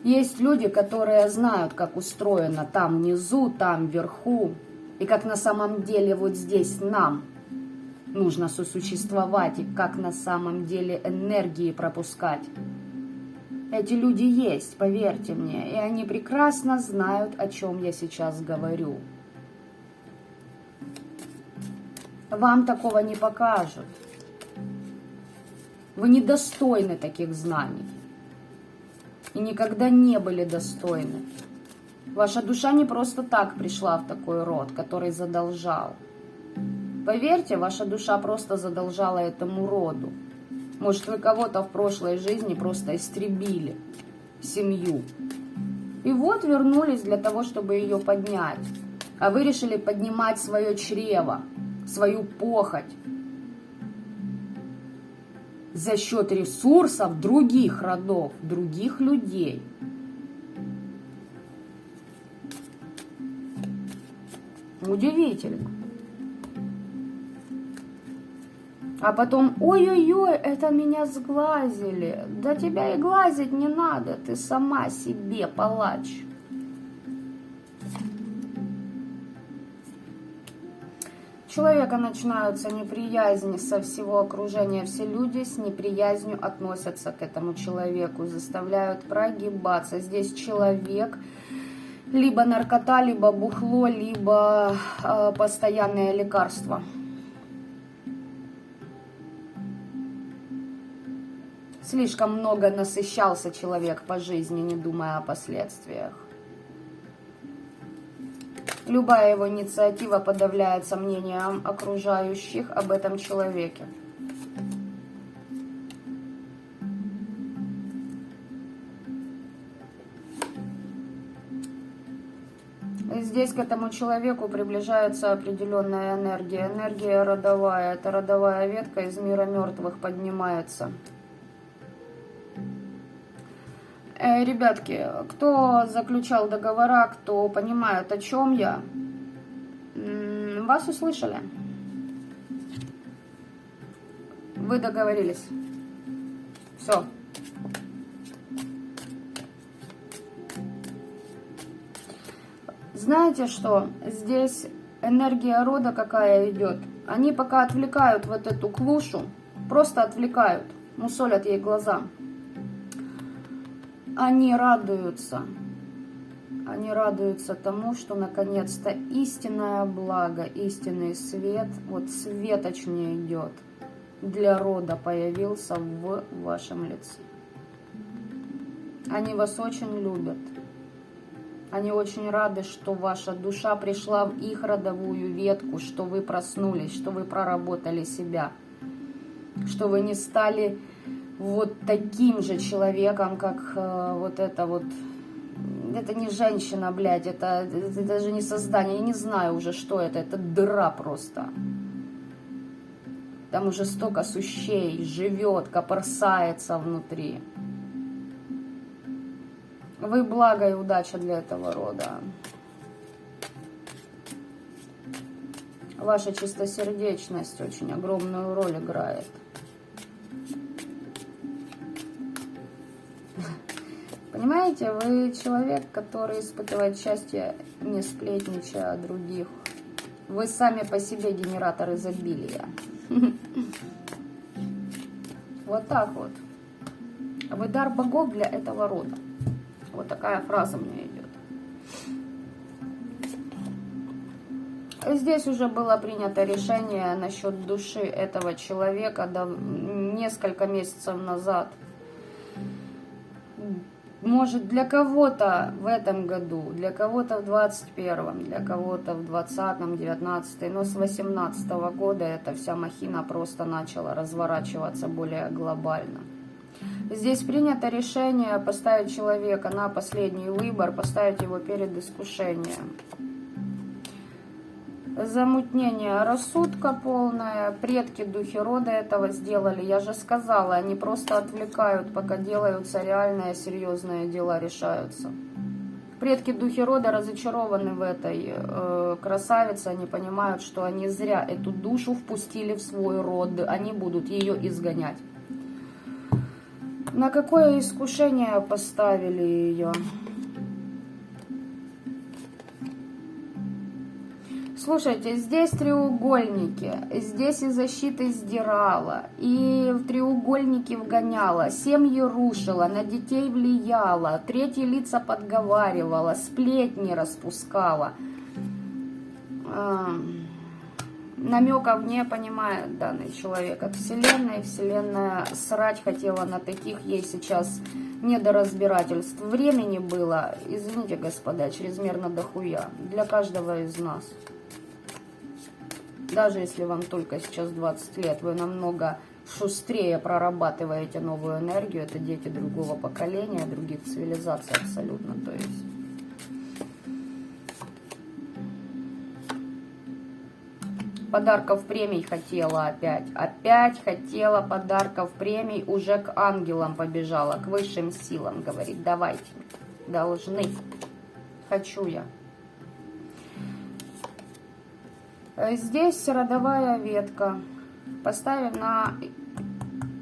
Speaker 1: Есть люди, которые знают, как устроено там внизу, там вверху. И как на самом деле вот здесь нам нужно сосуществовать. И как на самом деле энергии пропускать. Эти люди есть, поверьте мне. И они прекрасно знают, о чем я сейчас говорю. Вам такого не покажут. Вы недостойны таких знаний. И никогда не были достойны. Ваша душа не просто так пришла в такой род, который задолжал. Поверьте, ваша душа просто задолжала этому роду. Может, вы кого-то в прошлой жизни просто истребили, семью. И вот вернулись для того, чтобы ее поднять. А вы решили поднимать свое чрево, свою похоть за счет ресурсов других родов, других людей. Удивительно. А потом, ой-ой-ой, это меня сглазили. Да тебя и глазить не надо, ты сама себе палач. У человека начинаются неприязни со всего окружения. Все люди с неприязнью относятся к этому человеку, заставляют прогибаться. Здесь человек, либо наркота, либо бухло, либо постоянное лекарство. Слишком много насыщался человек по жизни, не думая о последствиях. Любая его инициатива подавляется мнением окружающих об этом человеке. Здесь к этому человеку приближается определенная энергия. Энергия родовая. Это родовая ветка из мира мертвых поднимается. Ребятки, кто заключал договора, кто понимает, о чем я, вас услышали. Вы договорились. Все. Знаете что? Здесь энергия рода какая идет. Они пока отвлекают вот эту клушу, просто отвлекают, мусолят ей глаза. Они радуются тому, что наконец-то истинное благо, истинный свет, вот светочнее идет, для рода появился в вашем лице. Они вас очень любят. Они очень рады, что ваша душа пришла в их родовую ветку, что вы проснулись, что вы проработали себя, что вы не стали вот таким же человеком, как вот это вот. Это не женщина, блядь, это даже не создание, я не знаю уже, что это дыра просто. Там уже столько сущей живет, копорсается внутри. Вы благо и удача для этого рода. Ваша чистосердечность очень огромную роль играет. Понимаете, вы человек, который испытывает счастье, не сплетничая о других. Вы сами по себе генератор изобилия. Вот так вот. Вы дар богов для этого рода. Вот такая фраза мне идет. Здесь уже было принято решение насчет души этого человека несколько месяцев назад. Может, для кого-то в этом году, для кого-то в 21-м, для кого-то в 20-м, 19-м, но с 18-го года эта вся махина просто начала разворачиваться более глобально. Здесь принято решение поставить человека на последний выбор, поставить его перед искушением. Замутнение рассудка полное, предки, духи рода этого сделали. Я же сказала, они просто отвлекают, пока делаются реальные, серьезные дела, решаются. Предки, духи рода разочарованы в этой красавице, они понимают, что они зря эту душу впустили в свой род, они будут ее изгонять. На какое искушение поставили ее? Слушайте, здесь треугольники, здесь и защиты сдирала, и в треугольники вгоняла, семьи рушила, на детей влияла, третьи лица подговаривала, сплетни распускала. Намеков не понимает данный человек от Вселенной. Вселенная срать хотела на таких, ей сейчас не до разбирательств. Времени было, извините, господа, чрезмерно дохуя для каждого из нас. Даже если вам только сейчас 20 лет, вы намного шустрее прорабатываете новую энергию. Это дети другого поколения, других цивилизаций абсолютно. То есть подарков премий хотела опять. Опять хотела подарков премий, уже к ангелам побежала, к высшим силам. Говорит, давайте, должны, хочу я. Здесь родовая ветка. Поставим на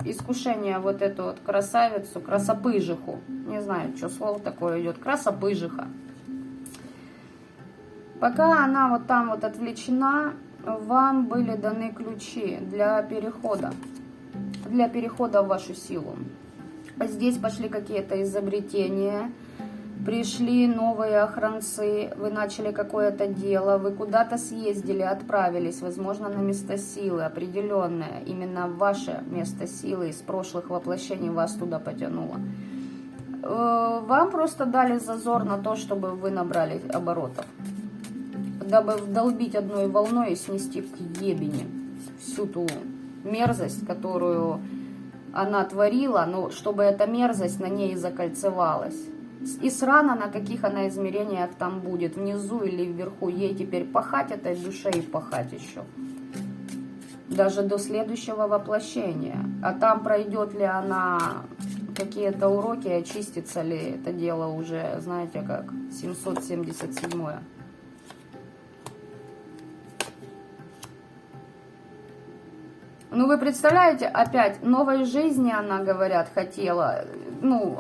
Speaker 1: искушение вот эту вот красавицу, красопыжиху. Не знаю, что слово такое идет. Красопыжиха. Пока она вот там вот отвлечена, вам были даны ключи для перехода. Для перехода в вашу силу. Здесь пошли какие-то изобретения. Пришли новые охранцы, вы начали какое-то дело, вы куда-то съездили, отправились, возможно, на место силы определенное. Именно ваше место силы из прошлых воплощений вас туда потянуло. Вам просто дали зазор на то, чтобы вы набрали оборотов. Дабы вдолбить одной волной и снести к ебени всю ту мерзость, которую она творила, но чтобы эта мерзость на ней закольцевалась. И срано, на каких она измерениях там будет, внизу или вверху, ей теперь пахать этой душе и пахать еще. Даже до следующего воплощения. А там пройдет ли она какие-то уроки, очистится ли это дело уже, знаете как, 777-е. Ну, вы представляете, опять, новой жизни она, говорят, хотела, ну,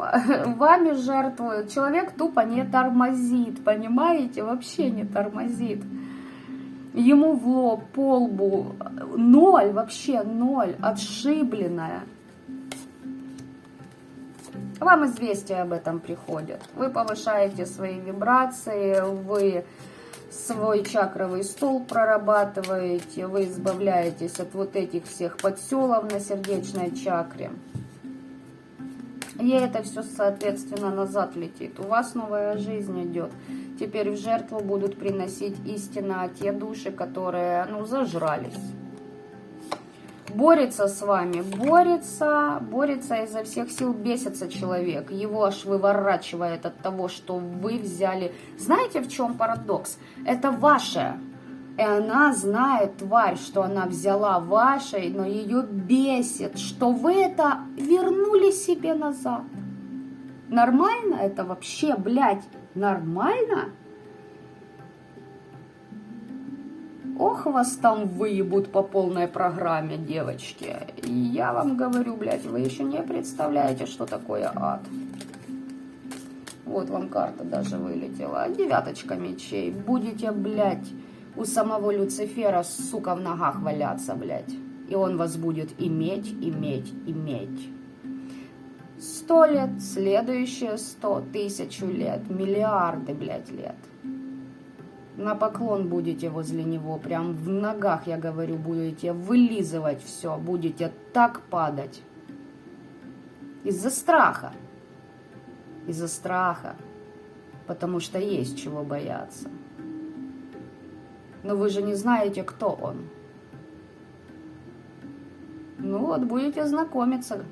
Speaker 1: вами жертвует. Человек тупо не тормозит, понимаете, вообще не тормозит. Ему в лоб, по лбу, ноль, вообще ноль, отшибленная. Вам известия об этом приходят. Вы повышаете свои вибрации, вы свой чакровый стол прорабатываете, вы избавляетесь от вот этих всех подселов на сердечной чакре. ей это все, соответственно, назад летит. У вас новая жизнь идет. Теперь в жертву будут приносить истинно те души, которые, ну, зажрались. Борется с вами, борется изо всех сил, бесится человек. Его аж выворачивает от того, что вы взяли. Знаете, в чем парадокс? Это ваше. И она знает, тварь, что она взяла ваше, но ее бесит, что вы это вернули себе назад. Нормально это вообще, блядь? Нормально? Ох, вас там выебут по полной программе, девочки. И я вам говорю, блядь, вы еще не представляете, что такое ад. Вот вам карта даже вылетела. Девяточка мечей. Будете, блядь, у самого Люцифера, сука, в ногах валяться, блядь. И он вас будет иметь. 100 лет, следующие 100, 1000 лет, миллиарды, блядь, лет. На поклон будете возле него, прям в ногах, я говорю, будете вылизывать все, будете так падать. Из-за страха. Из-за страха. Потому что есть чего бояться. Но вы же не знаете, кто он. Ну вот, будете знакомиться.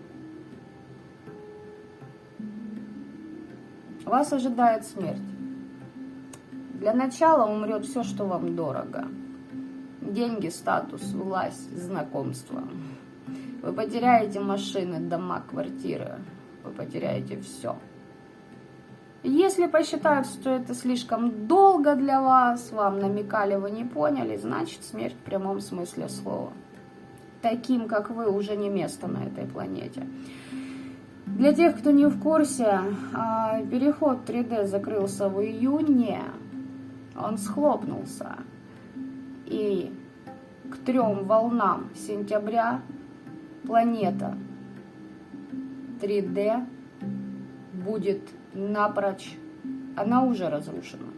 Speaker 1: Вас ожидает смерть. Для начала умрет все, что вам дорого. Деньги, статус, власть, знакомство. Вы потеряете машины, дома, квартиры. Вы потеряете все. Если посчитают, что это слишком долго для вас, вам намекали, вы не поняли, значит смерть в прямом смысле слова. Таким, как вы, уже не место на этой планете. Для тех, кто не в курсе, переход 3D закрылся в июне. Он схлопнулся. И к 3 волнам сентября планета 3D будет напрочь. Она уже разрушена.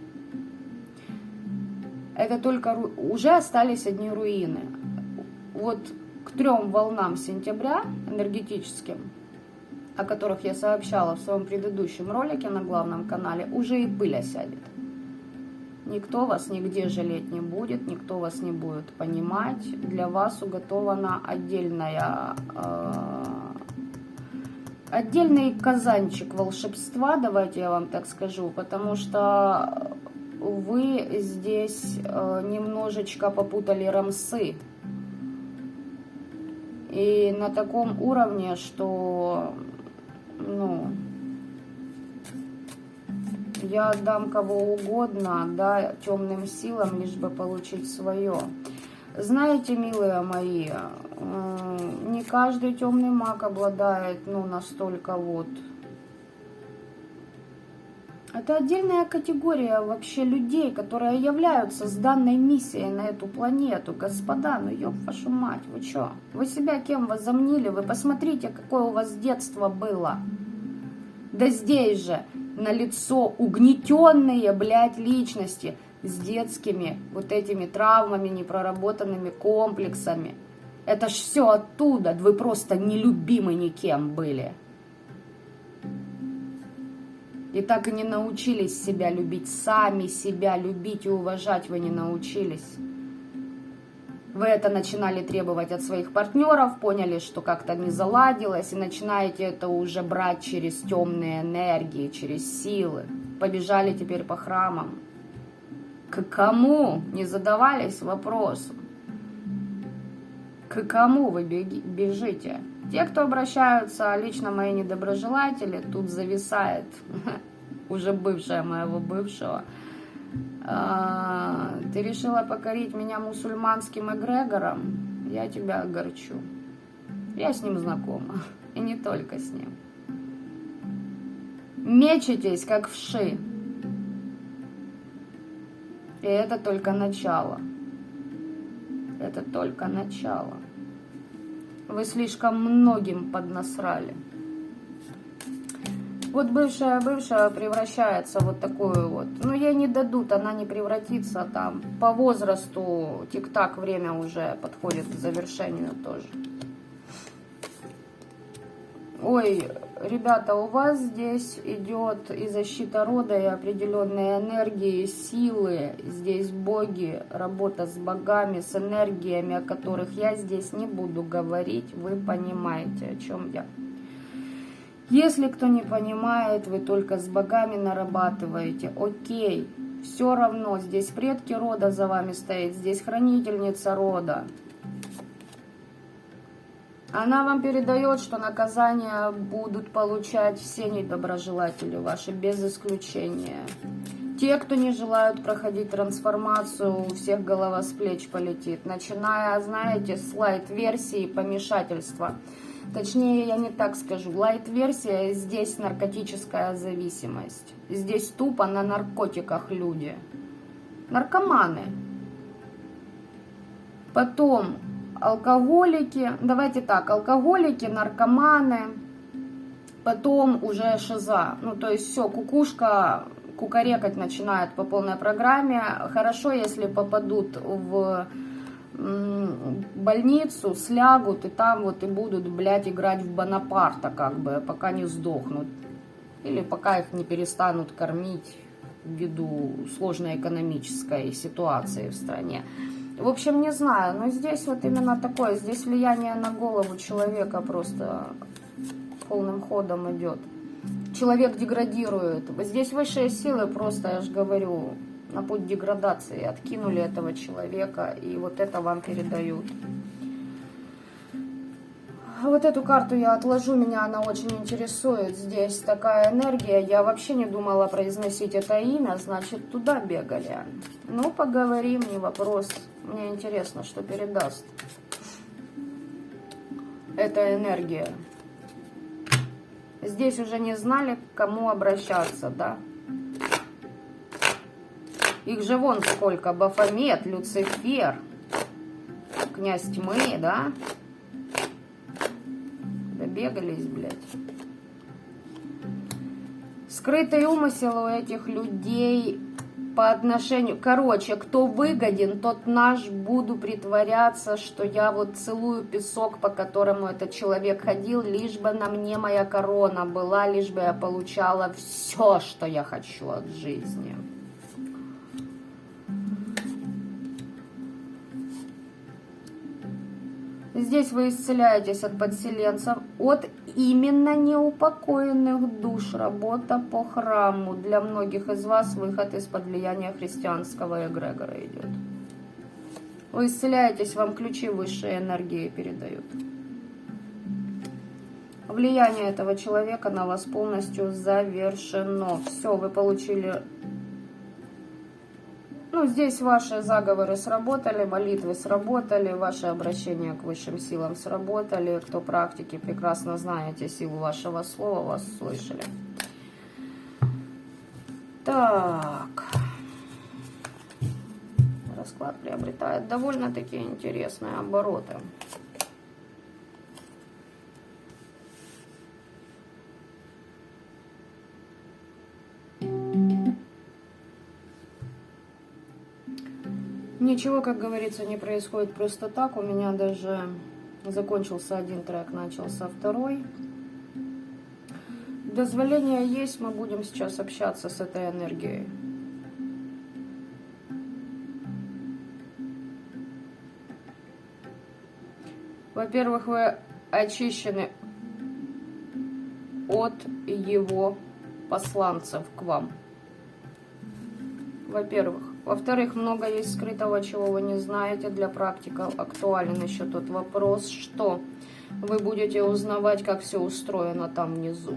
Speaker 1: Это только уже остались одни руины. Вот к 3 волнам сентября энергетическим, о которых я сообщала в своем предыдущем ролике на главном канале, уже и пыль осядет. Никто вас нигде жалеть не будет, никто вас не будет понимать. Для вас уготована отдельный казанчик волшебства, давайте я вам так скажу, потому что вы здесь немножечко попутали рамсы. И на таком уровне, что, ну, я отдам кого угодно, да, темным силам, лишь бы получить свое. Знаете, милые мои, не каждый темный маг обладает, ну, настолько вот. Это отдельная категория вообще людей, которые являются с данной миссией на эту планету. Господа, ну ёб вашу мать, вы чё? Вы себя кем возомнили? Вы посмотрите, какое у вас детство было. Да здесь же налицо угнетенные, блядь, личности с детскими вот этими травмами, непроработанными комплексами. Это ж все оттуда. Вы просто нелюбимы никем были. И так и не научились себя любить. Сами себя любить и уважать вы не научились. Вы это начинали требовать от своих партнеров, поняли, что как-то не заладилось, и начинаете это уже брать через темные энергии, через силы. Побежали теперь по храмам. К кому? Не задавались вопросом. К кому вы бежите? Те, кто обращаются, лично мои недоброжелатели, тут зависает уже бывшая моего бывшего. Ты решила покорить меня мусульманским эгрегором? Я тебя огорчу. Я с ним знакома. И не только с ним. Мечетесь, как вши. И это только начало. Это только начало. Вы слишком многим поднасрали. Вот бывшая превращается в вот такую вот. Ну, ей не дадут, она не превратится там. По возрасту тик-так, время уже подходит к завершению тоже. Ой, ребята, у вас здесь идет и защита рода, и определенные энергии, силы. Здесь боги, работа с богами, с энергиями, о которых я здесь не буду говорить. Вы понимаете, о чем я. Если кто не понимает, вы только с богами нарабатываете. Окей, все равно здесь предки рода за вами стоит, здесь хранительница рода. Она вам передает, что наказания будут получать все недоброжелатели ваши, без исключения. Те, кто не желают проходить трансформацию, у всех голова с плеч полетит. Начиная, знаете, с лайт-версии помешательства. Точнее, я не так скажу. Лайт-версия, здесь наркотическая зависимость. Здесь тупо на наркотиках люди. Наркоманы. Потом алкоголики. Давайте так, алкоголики, наркоманы. Потом уже шиза. Ну, то есть все, кукушка кукарекать начинает по полной программе. Хорошо, если попадут в больницу, слягут, и там вот и будут, блядь, играть в Бонапарта, как бы, пока не сдохнут. Или пока их не перестанут кормить ввиду сложной экономической ситуации в стране. В общем, не знаю, но здесь вот именно такое, здесь влияние на голову человека просто полным ходом идет. Человек деградирует. Здесь высшие силы просто, я же говорю, на путь деградации откинули этого человека, и вот это вам передают. Вот эту карту я отложу, меня она очень интересует. Здесь такая энергия, я вообще не думала произносить это имя, значит, туда бегали. Ну, поговорим, не вопрос. Мне интересно, что передаст эта энергия. Здесь уже не знали, к кому обращаться, да? Их же вон сколько. Бафомет, Люцифер, князь тьмы, да? Добегались, блядь. Скрытый умысел у этих людей по отношению... Короче, кто выгоден, тот наш. Буду притворяться, что я вот целую песок, по которому этот человек ходил, лишь бы на мне моя корона была, лишь бы я получала все, что я хочу от жизни. Здесь вы исцеляетесь от подселенцев, от именно неупокоенных душ. Работа по храму. Для многих из вас выход из-под влияния христианского эгрегора идет. Вы исцеляетесь, вам ключи высшей энергии передают. Влияние этого человека на вас полностью завершено. Все, вы получили... Ну, здесь ваши заговоры сработали, молитвы сработали, ваши обращения к высшим силам сработали. Кто практики, прекрасно знаете силу вашего слова, вас слышали. Так. Расклад приобретает довольно-таки интересные обороты. Ничего, как говорится, не происходит просто так. У меня даже закончился один трек, начался второй. Дозволение есть, мы будем сейчас общаться с этой энергией. Во-первых, вы очищены от его посланцев к вам. Во-первых. Во-вторых, много есть скрытого, чего вы не знаете. Для практиков актуален еще тот вопрос, что вы будете узнавать, как все устроено там внизу.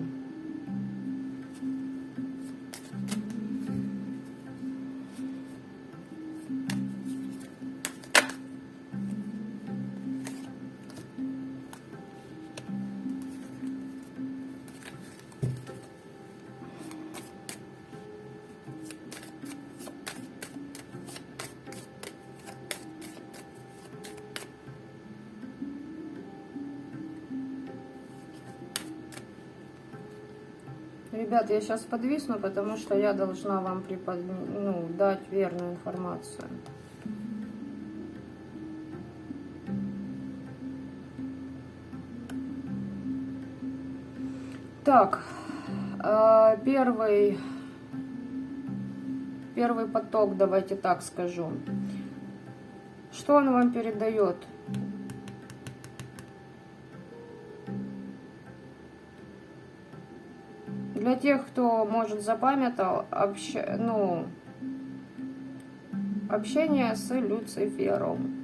Speaker 1: Ребят, я сейчас подвисну, потому что я должна вам дать верную информацию. Так, первый поток, давайте так скажу. Что он вам передает? Для тех, кто, может, запамятовал, общение с Люцифером.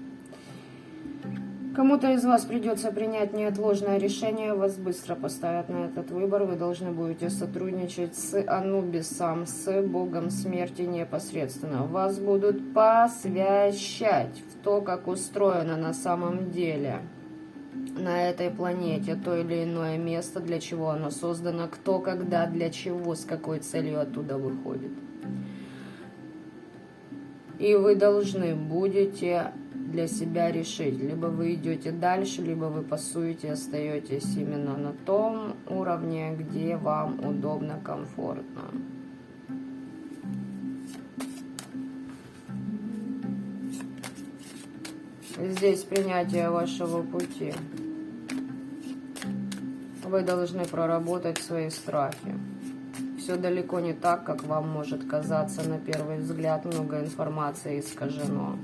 Speaker 1: Кому-то из вас придется принять неотложное решение, вас быстро поставят на этот выбор, вы должны будете сотрудничать с Анубисом, с богом смерти непосредственно. Вас будут посвящать в то, как устроено на самом деле на этой планете то или иное место, для чего оно создано, кто, когда, для чего, с какой целью оттуда выходит. И вы должны будете для себя решить, либо вы идете дальше, либо вы по сути остаетесь именно на том уровне, где вам удобно, комфортно. Здесь принятие вашего пути. Вы должны проработать свои страхи. Все далеко не так, как вам может казаться на первый взгляд, много информации искажено.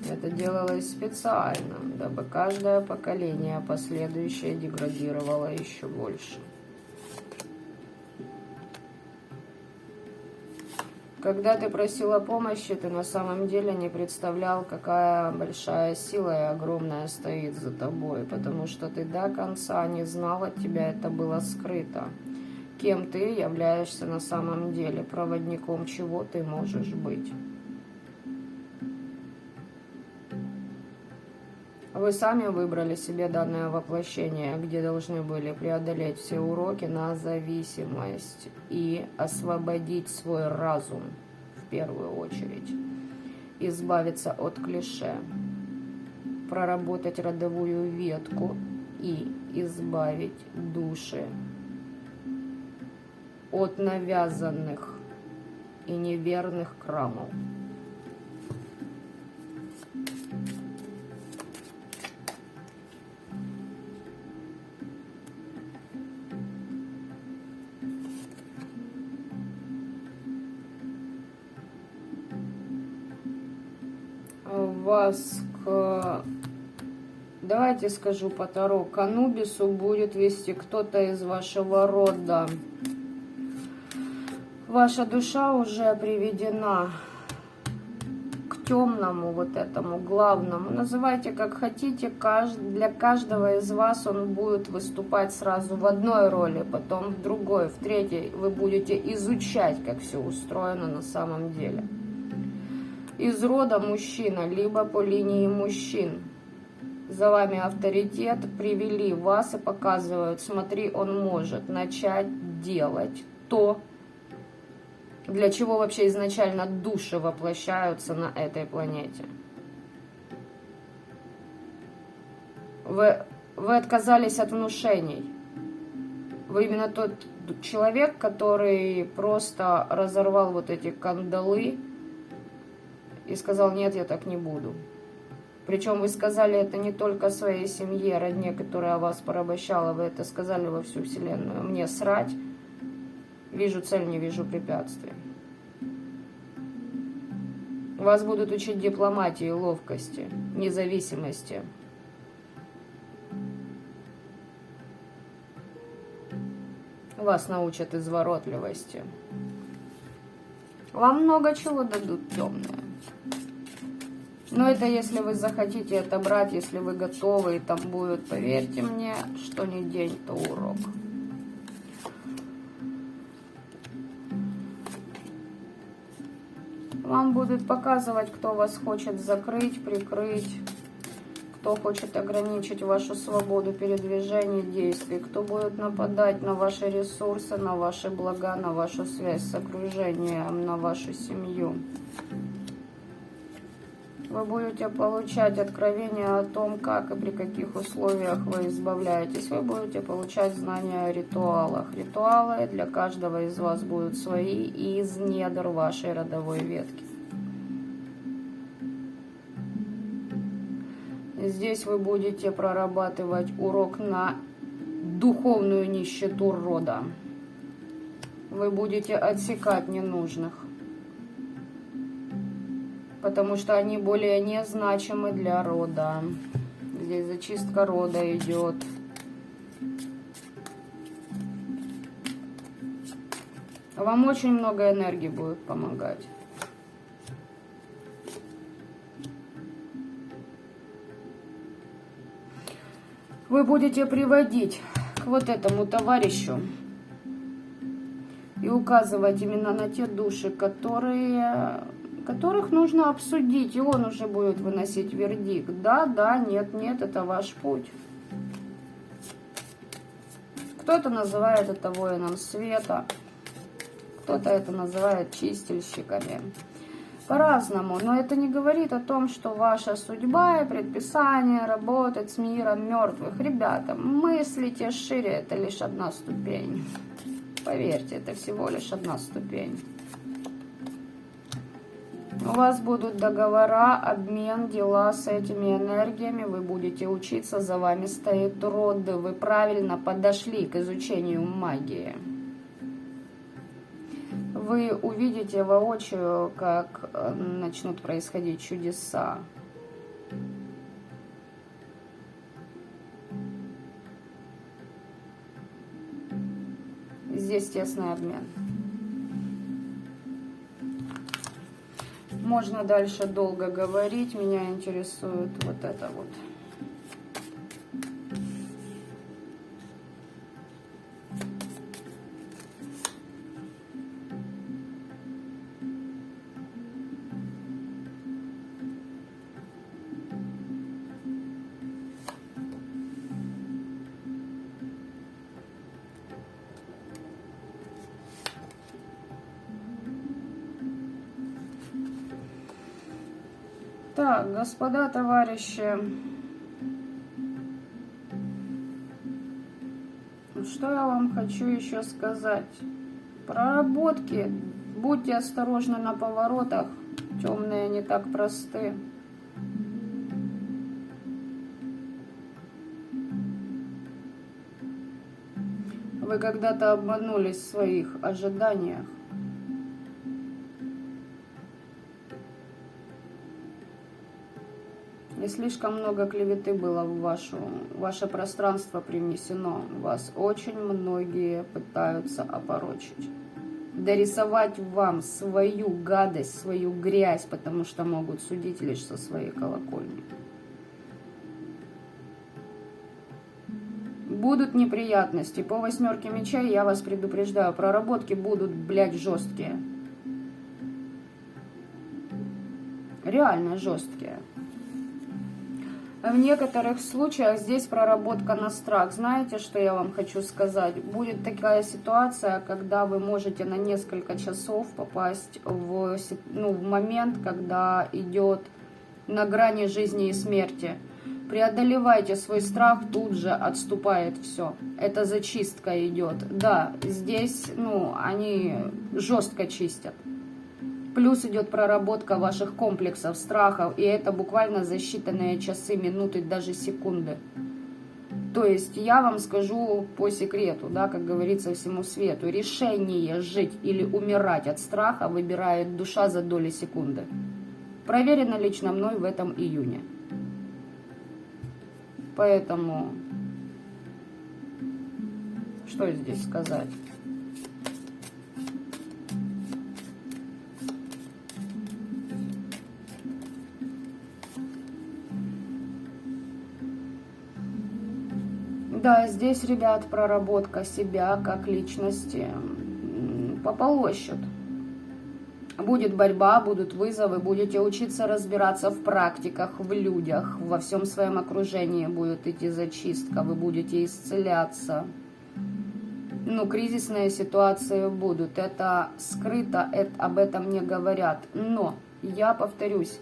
Speaker 1: Это делалось специально, дабы каждое поколение последующее деградировало еще больше. Когда ты просила помощи, ты на самом деле не представлял, какая большая сила и огромная стоит за тобой, потому что ты до конца не знал, от тебя это было скрыто. Кем ты являешься на самом деле, проводником чего ты можешь быть. Вы сами выбрали себе данное воплощение, где должны были преодолеть все уроки на зависимость и освободить свой разум в первую очередь, избавиться от клише, проработать родовую ветку и избавить души от навязанных и неверных крамол. Вас давайте скажу по Таро, к Анубису будет вести кто-то из вашего рода. Ваша душа уже приведена к темному вот этому главному. Называйте как хотите, для каждого из вас он будет выступать сразу в одной роли, потом в другой, в третьей. Вы будете изучать, как все устроено на самом деле. Из рода мужчина, либо по линии мужчин. За вами авторитет, привели вас и показывают, смотри, он может начать делать то, для чего вообще изначально души воплощаются на этой планете. Вы отказались от внушений. Вы именно тот человек, который просто разорвал вот эти кандалы и сказал: нет, я так не буду. Причем вы сказали это не только своей семье, родне, которая вас порабощала, вы это сказали во всю Вселенную. Мне срать, вижу цель, не вижу препятствий. Вас будут учить дипломатии, ловкости, независимости. Вас научат изворотливости. Вам много чего дадут темные. Но это если вы захотите это брать, если вы готовы, и там будет, поверьте мне, что не день, то урок. Вам будут показывать, кто вас хочет закрыть, прикрыть, кто хочет ограничить вашу свободу передвижения, действий, кто будет нападать на ваши ресурсы, на ваши блага, на вашу связь с окружением, на вашу семью. Вы будете получать откровения о том, как и при каких условиях вы избавляетесь. Вы будете получать знания о ритуалах. Ритуалы для каждого из вас будут свои из недр вашей родовой ветки. Здесь вы будете прорабатывать урок на духовную нищету рода. Вы будете отсекать ненужных, потому что они более незначимы для рода. Здесь зачистка рода идет. Вам очень много энергии будет помогать. Вы будете приводить к вот этому товарищу и указывать именно на те души, которых нужно обсудить, и он уже будет выносить вердикт. Да, да, нет, нет, это ваш путь. Кто-то называет это воином света, кто-то это называет чистильщиками. По-разному, но это не говорит о том, что ваша судьба и предписание работать с миром мертвых. Ребята, мыслите шире, это лишь одна ступень. Поверьте, это всего лишь одна ступень. У вас будут договора, обмен, дела с этими энергиями. Вы будете учиться, за вами стоит род. Вы правильно подошли к изучению магии. Вы увидите воочию, как начнут происходить чудеса. Здесь тесный обмен. Можно дальше долго говорить. Меня интересует вот это вот. Так, господа, товарищи, что я вам хочу еще сказать? Проработки, будьте осторожны на поворотах, темные не так просты. Вы когда-то обманулись в своих ожиданиях. И слишком много клеветы было в ваше пространство привнесено. Вас очень многие пытаются опорочить. Дорисовать вам свою гадость, свою грязь, потому что могут судить лишь со своей колокольни. Будут неприятности. По 8 мечей я вас предупреждаю. Проработки будут, блядь, жесткие. Реально жесткие. В некоторых случаях здесь проработка на страх. Знаете, что я вам хочу сказать? Будет такая ситуация, когда вы можете на несколько часов попасть в момент, когда идет на грани жизни и смерти. Преодолевайте свой страх, тут же отступает все. Это зачистка идет. Да, здесь, они жестко чистят. Плюс идет проработка ваших комплексов, страхов, и это буквально за считанные часы, минуты, даже секунды. То есть я вам скажу по секрету, да, как говорится всему свету, решение жить или умирать от страха выбирает душа за доли секунды. Проверено лично мной в этом июне. Поэтому, что здесь сказать? Да, здесь, ребят, проработка себя как личности пополощут. Будет борьба, будут вызовы, будете учиться разбираться в практиках, в людях, во всем своем окружении будет идти зачистка, вы будете исцеляться. Кризисные ситуации будут, это скрыто, об этом не говорят. Но, я повторюсь,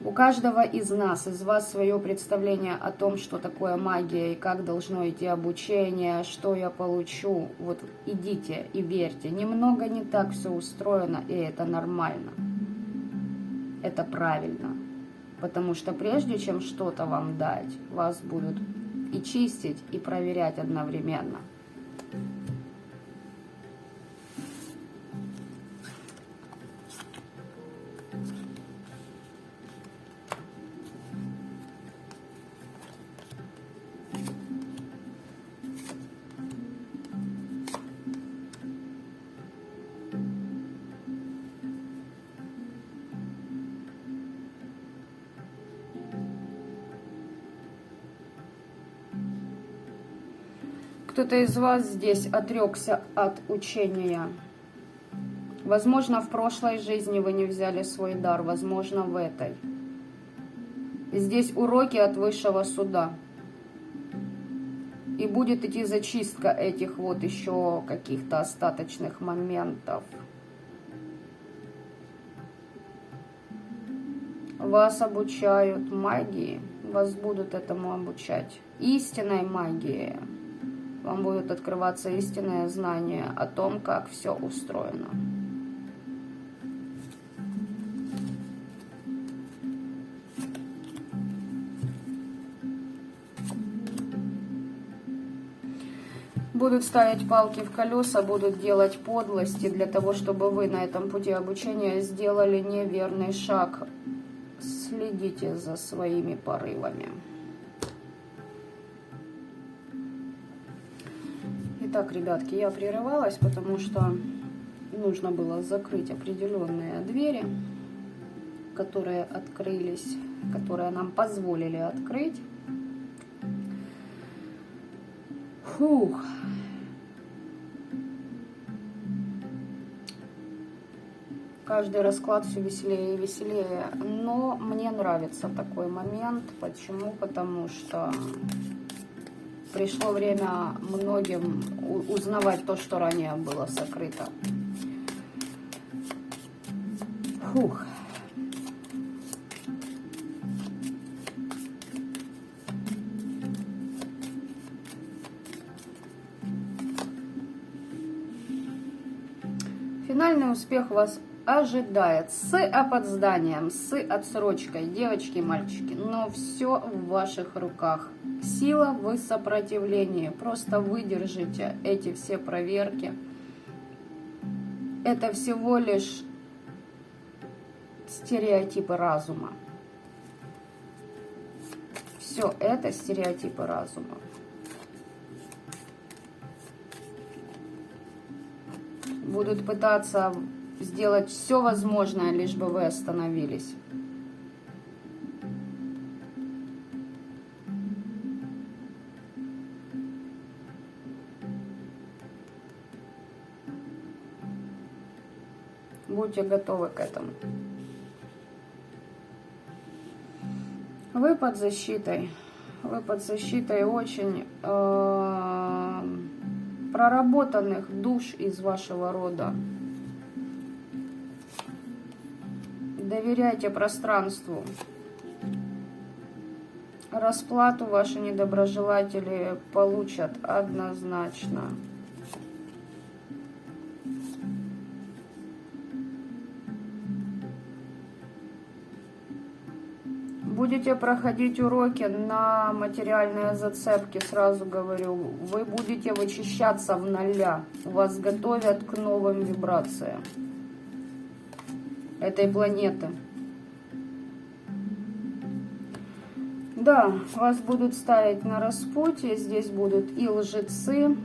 Speaker 1: у каждого из нас, из вас свое представление о том, что такое магия и как должно идти обучение, что я получу. Вот идите и верьте. Немного не так все устроено, и это нормально. Это правильно. Потому что прежде чем что-то вам дать, вас будут и чистить, и проверять одновременно. Кто-то из вас здесь отрекся от учения. Возможно, в прошлой жизни вы не взяли свой дар, возможно, в этой. Здесь уроки от высшего суда. И будет идти зачистка этих вот еще каких-то остаточных моментов. Вас обучают магии, вас будут этому обучать. Истинной магии. Вам будет открываться истинное знание о том, как все устроено. Будут ставить палки в колеса, будут делать подлости для того, чтобы вы на этом пути обучения сделали неверный шаг. Следите за своими порывами. Итак, ребятки, я прерывалась, потому что нужно было закрыть определенные двери, которые открылись, которые нам позволили открыть. Фух. Каждый расклад все веселее и веселее, но мне нравится такой момент. Почему? Потому что пришло время многим узнавать то, что ранее было сокрыто. Фух. Финальный успех вас ожидает с опозданием, с отсрочкой, девочки и мальчики, но все в ваших руках. Сила в сопротивлении. Просто выдержите эти все проверки. Это всего лишь стереотипы разума. Все это стереотипы разума. Будут пытаться сделать все возможное, лишь бы вы остановились. Будьте готовы к этому. Вы под защитой. Вы под защитой очень проработанных душ из вашего рода. Доверяйте пространству. Расплату ваши недоброжелатели получат однозначно. Будете проходить уроки на материальные зацепки, сразу говорю. Вы будете вычищаться в нуля. Вас готовят к новым вибрациям этой планеты. Да, вас будут ставить на распутье. Здесь будут и лжецы,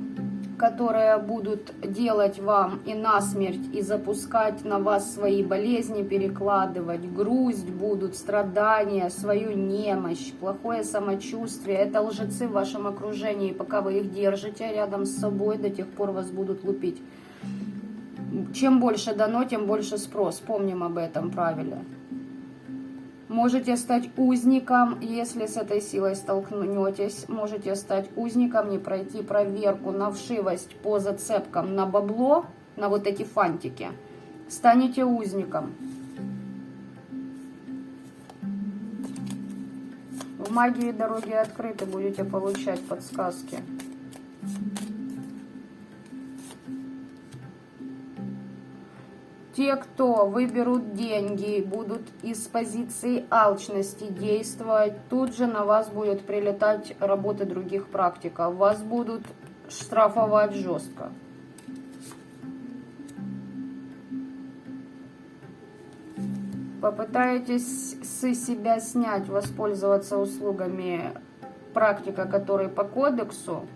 Speaker 1: которые будут делать вам и насмерть, и запускать на вас свои болезни, перекладывать, грусть будут, страдания, свою немощь, плохое самочувствие. Это лжецы в вашем окружении. Пока вы их держите рядом с собой, до тех пор вас будут лупить. Чем больше дано, тем больше спрос. Помним об этом правиле. Можете стать узником, если с этой силой столкнетесь. Можете стать узником, не пройти проверку на вшивость по зацепкам на бабло, на вот эти фантики. Станете узником. В магии дороги открыты, будете получать подсказки. Те, кто выберут деньги, будут из позиции алчности действовать, тут же на вас будет прилетать работы других практиков. Вас будут штрафовать жестко. Попытаетесь с себя снять, воспользоваться услугами практика, который по кодексу.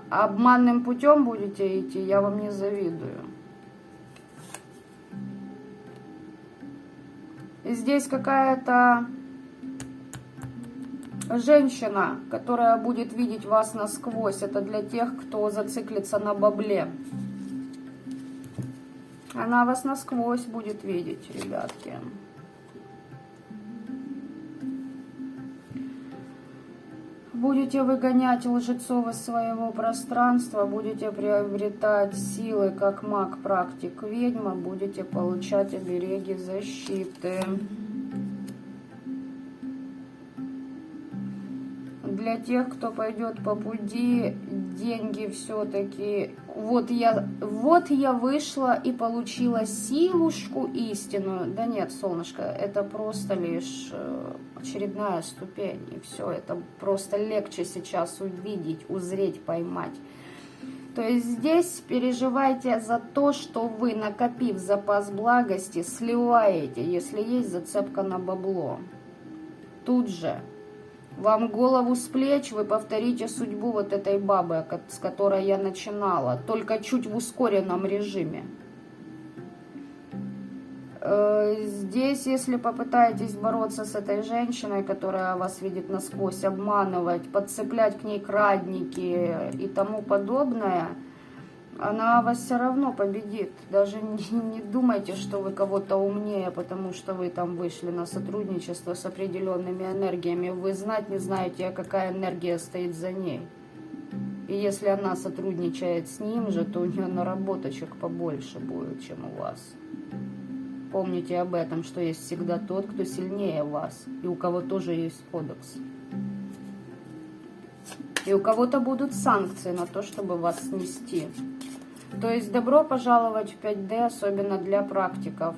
Speaker 1: Обманным путем будете идти, я вам не завидую. Здесь какая-то женщина, которая будет видеть вас насквозь. Это для тех, кто зациклится на бабле. Она вас насквозь будет видеть, ребятки. Будете выгонять лжецов из своего пространства, будете приобретать силы, как маг-практик, ведьма, будете получать обереги защиты. Для тех, кто пойдет по пути, деньги все-таки... Вот я вышла и получила силушку истинную. Да нет, солнышко, это просто лишь очередная ступень. И все, это просто легче сейчас увидеть, узреть, поймать. То есть здесь переживайте за то, что вы, накопив запас благости, сливаете, если есть зацепка на бабло. Тут же. Вам голову с плеч, вы повторите судьбу вот этой бабы, с которой я начинала, только чуть в ускоренном режиме. Здесь, если попытаетесь бороться с этой женщиной, которая вас видит насквозь, обманывать, подцеплять к ней крадники и тому подобное, она вас все равно победит. Даже не думайте, что вы кого-то умнее, потому что вы там вышли на сотрудничество с определенными энергиями. Вы знать не знаете, какая энергия стоит за ней. И если она сотрудничает с ним же, то у нее наработочек побольше будет, чем у вас. Помните об этом, что есть всегда тот, кто сильнее вас, и у кого тоже есть кодекс. И у кого-то будут санкции на то, чтобы вас снести. То есть добро пожаловать в 5D, особенно для практиков.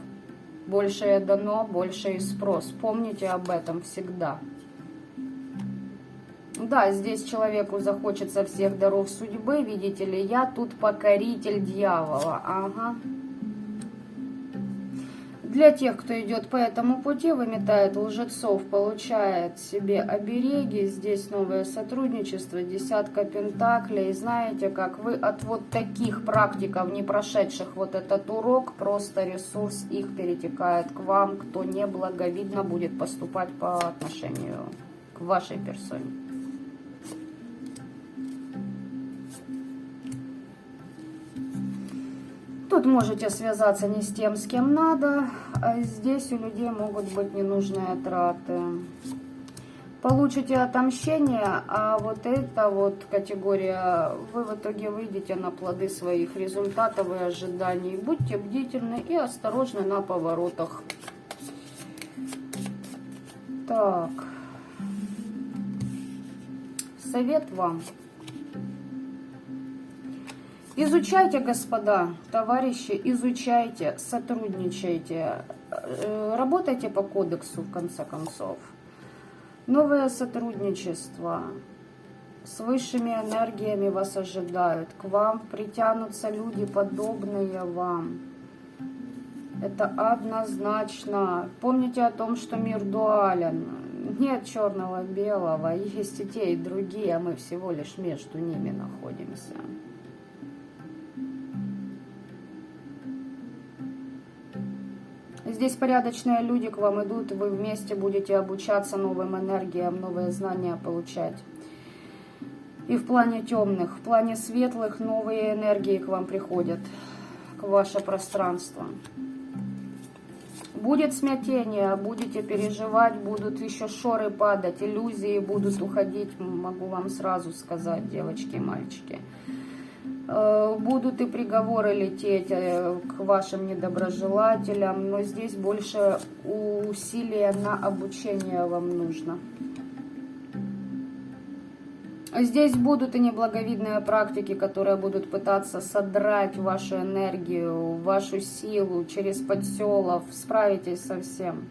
Speaker 1: Большее дано, больше и спрос. Помните об этом всегда. Да, здесь человеку захочется всех даров судьбы, видите ли, я тут покоритель дьявола. Ага. Для тех, кто идет по этому пути, выметает лжецов, получает себе обереги. Здесь новое сотрудничество, десятка пентаклей. Знаете, как вы от вот таких практиков, не прошедших вот этот урок, просто ресурс их перетекает к вам. Кто неблаговидно будет поступать по отношению к вашей персоне. Тут можете связаться не с тем, с кем надо, а здесь у людей могут быть ненужные траты. Получите отомщение, а вот эта вот категория, вы в итоге выйдете на плоды своих результатов и ожиданий. Будьте бдительны и осторожны на поворотах. Так. Совет вам. Изучайте, господа, товарищи, изучайте, сотрудничайте, работайте по кодексу, в конце концов. Новое сотрудничество с высшими энергиями вас ожидают. К вам притянутся люди, подобные вам. Это однозначно. Помните о том, что мир дуален. Нет черного-белого, есть и те, и другие, а мы всего лишь между ними находимся. Здесь порядочные люди к вам идут, вы вместе будете обучаться новым энергиям, новые знания получать. И в плане темных, в плане светлых новые энергии к вам приходят, к ваше пространство. Будет смятение, будете переживать, будут еще шоры падать, иллюзии будут уходить, могу вам сразу сказать, девочки и мальчики. Будут и приговоры лететь к вашим недоброжелателям, но здесь больше усилия на обучение вам нужно. Здесь будут и неблаговидные практики, которые будут пытаться содрать вашу энергию, вашу силу через подселов. Справитесь со всем.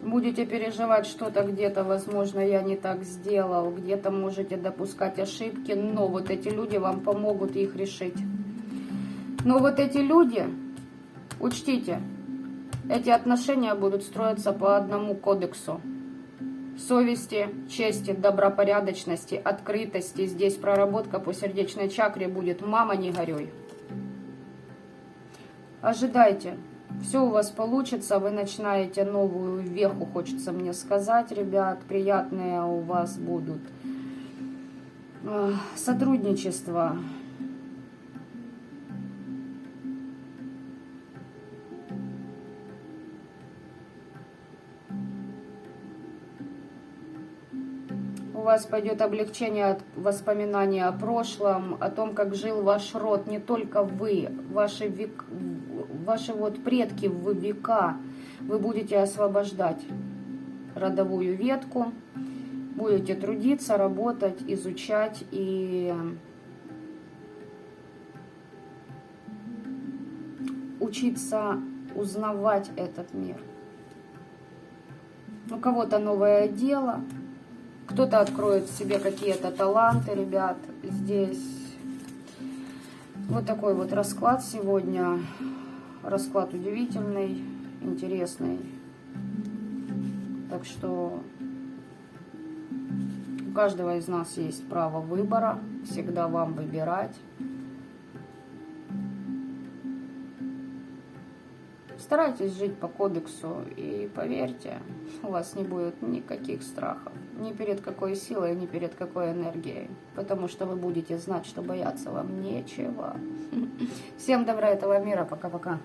Speaker 1: Будете переживать что-то где-то, возможно, я не так сделал, где-то можете допускать ошибки, но вот эти люди вам помогут их решить. Но вот эти люди, учтите, эти отношения будут строиться по одному кодексу. Совести, чести, добропорядочности, открытости. Здесь проработка по сердечной чакре будет «мама, не горюй». Ожидайте. Все у вас получится, вы начинаете новую веху, хочется мне сказать, ребят. Приятные у вас будут сотрудничество. У вас пойдет облегчение от воспоминаний о прошлом, о том, как жил ваш род, не только вы, ваши вот предки в века. Вы будете освобождать родовую ветку, будете трудиться, работать, изучать и учиться узнавать этот мир. У кого-то новое дело, кто-то откроет в себе какие-то таланты, ребят. Здесь вот такой вот расклад сегодня. Расклад удивительный, интересный. Так что у каждого из нас есть право выбора. Всегда вам выбирать. Старайтесь жить по кодексу и поверьте, у вас не будет никаких страхов. Ни перед какой силой, ни перед какой энергией. Потому что вы будете знать, что бояться вам нечего. Всем добра этого мира. Пока-пока.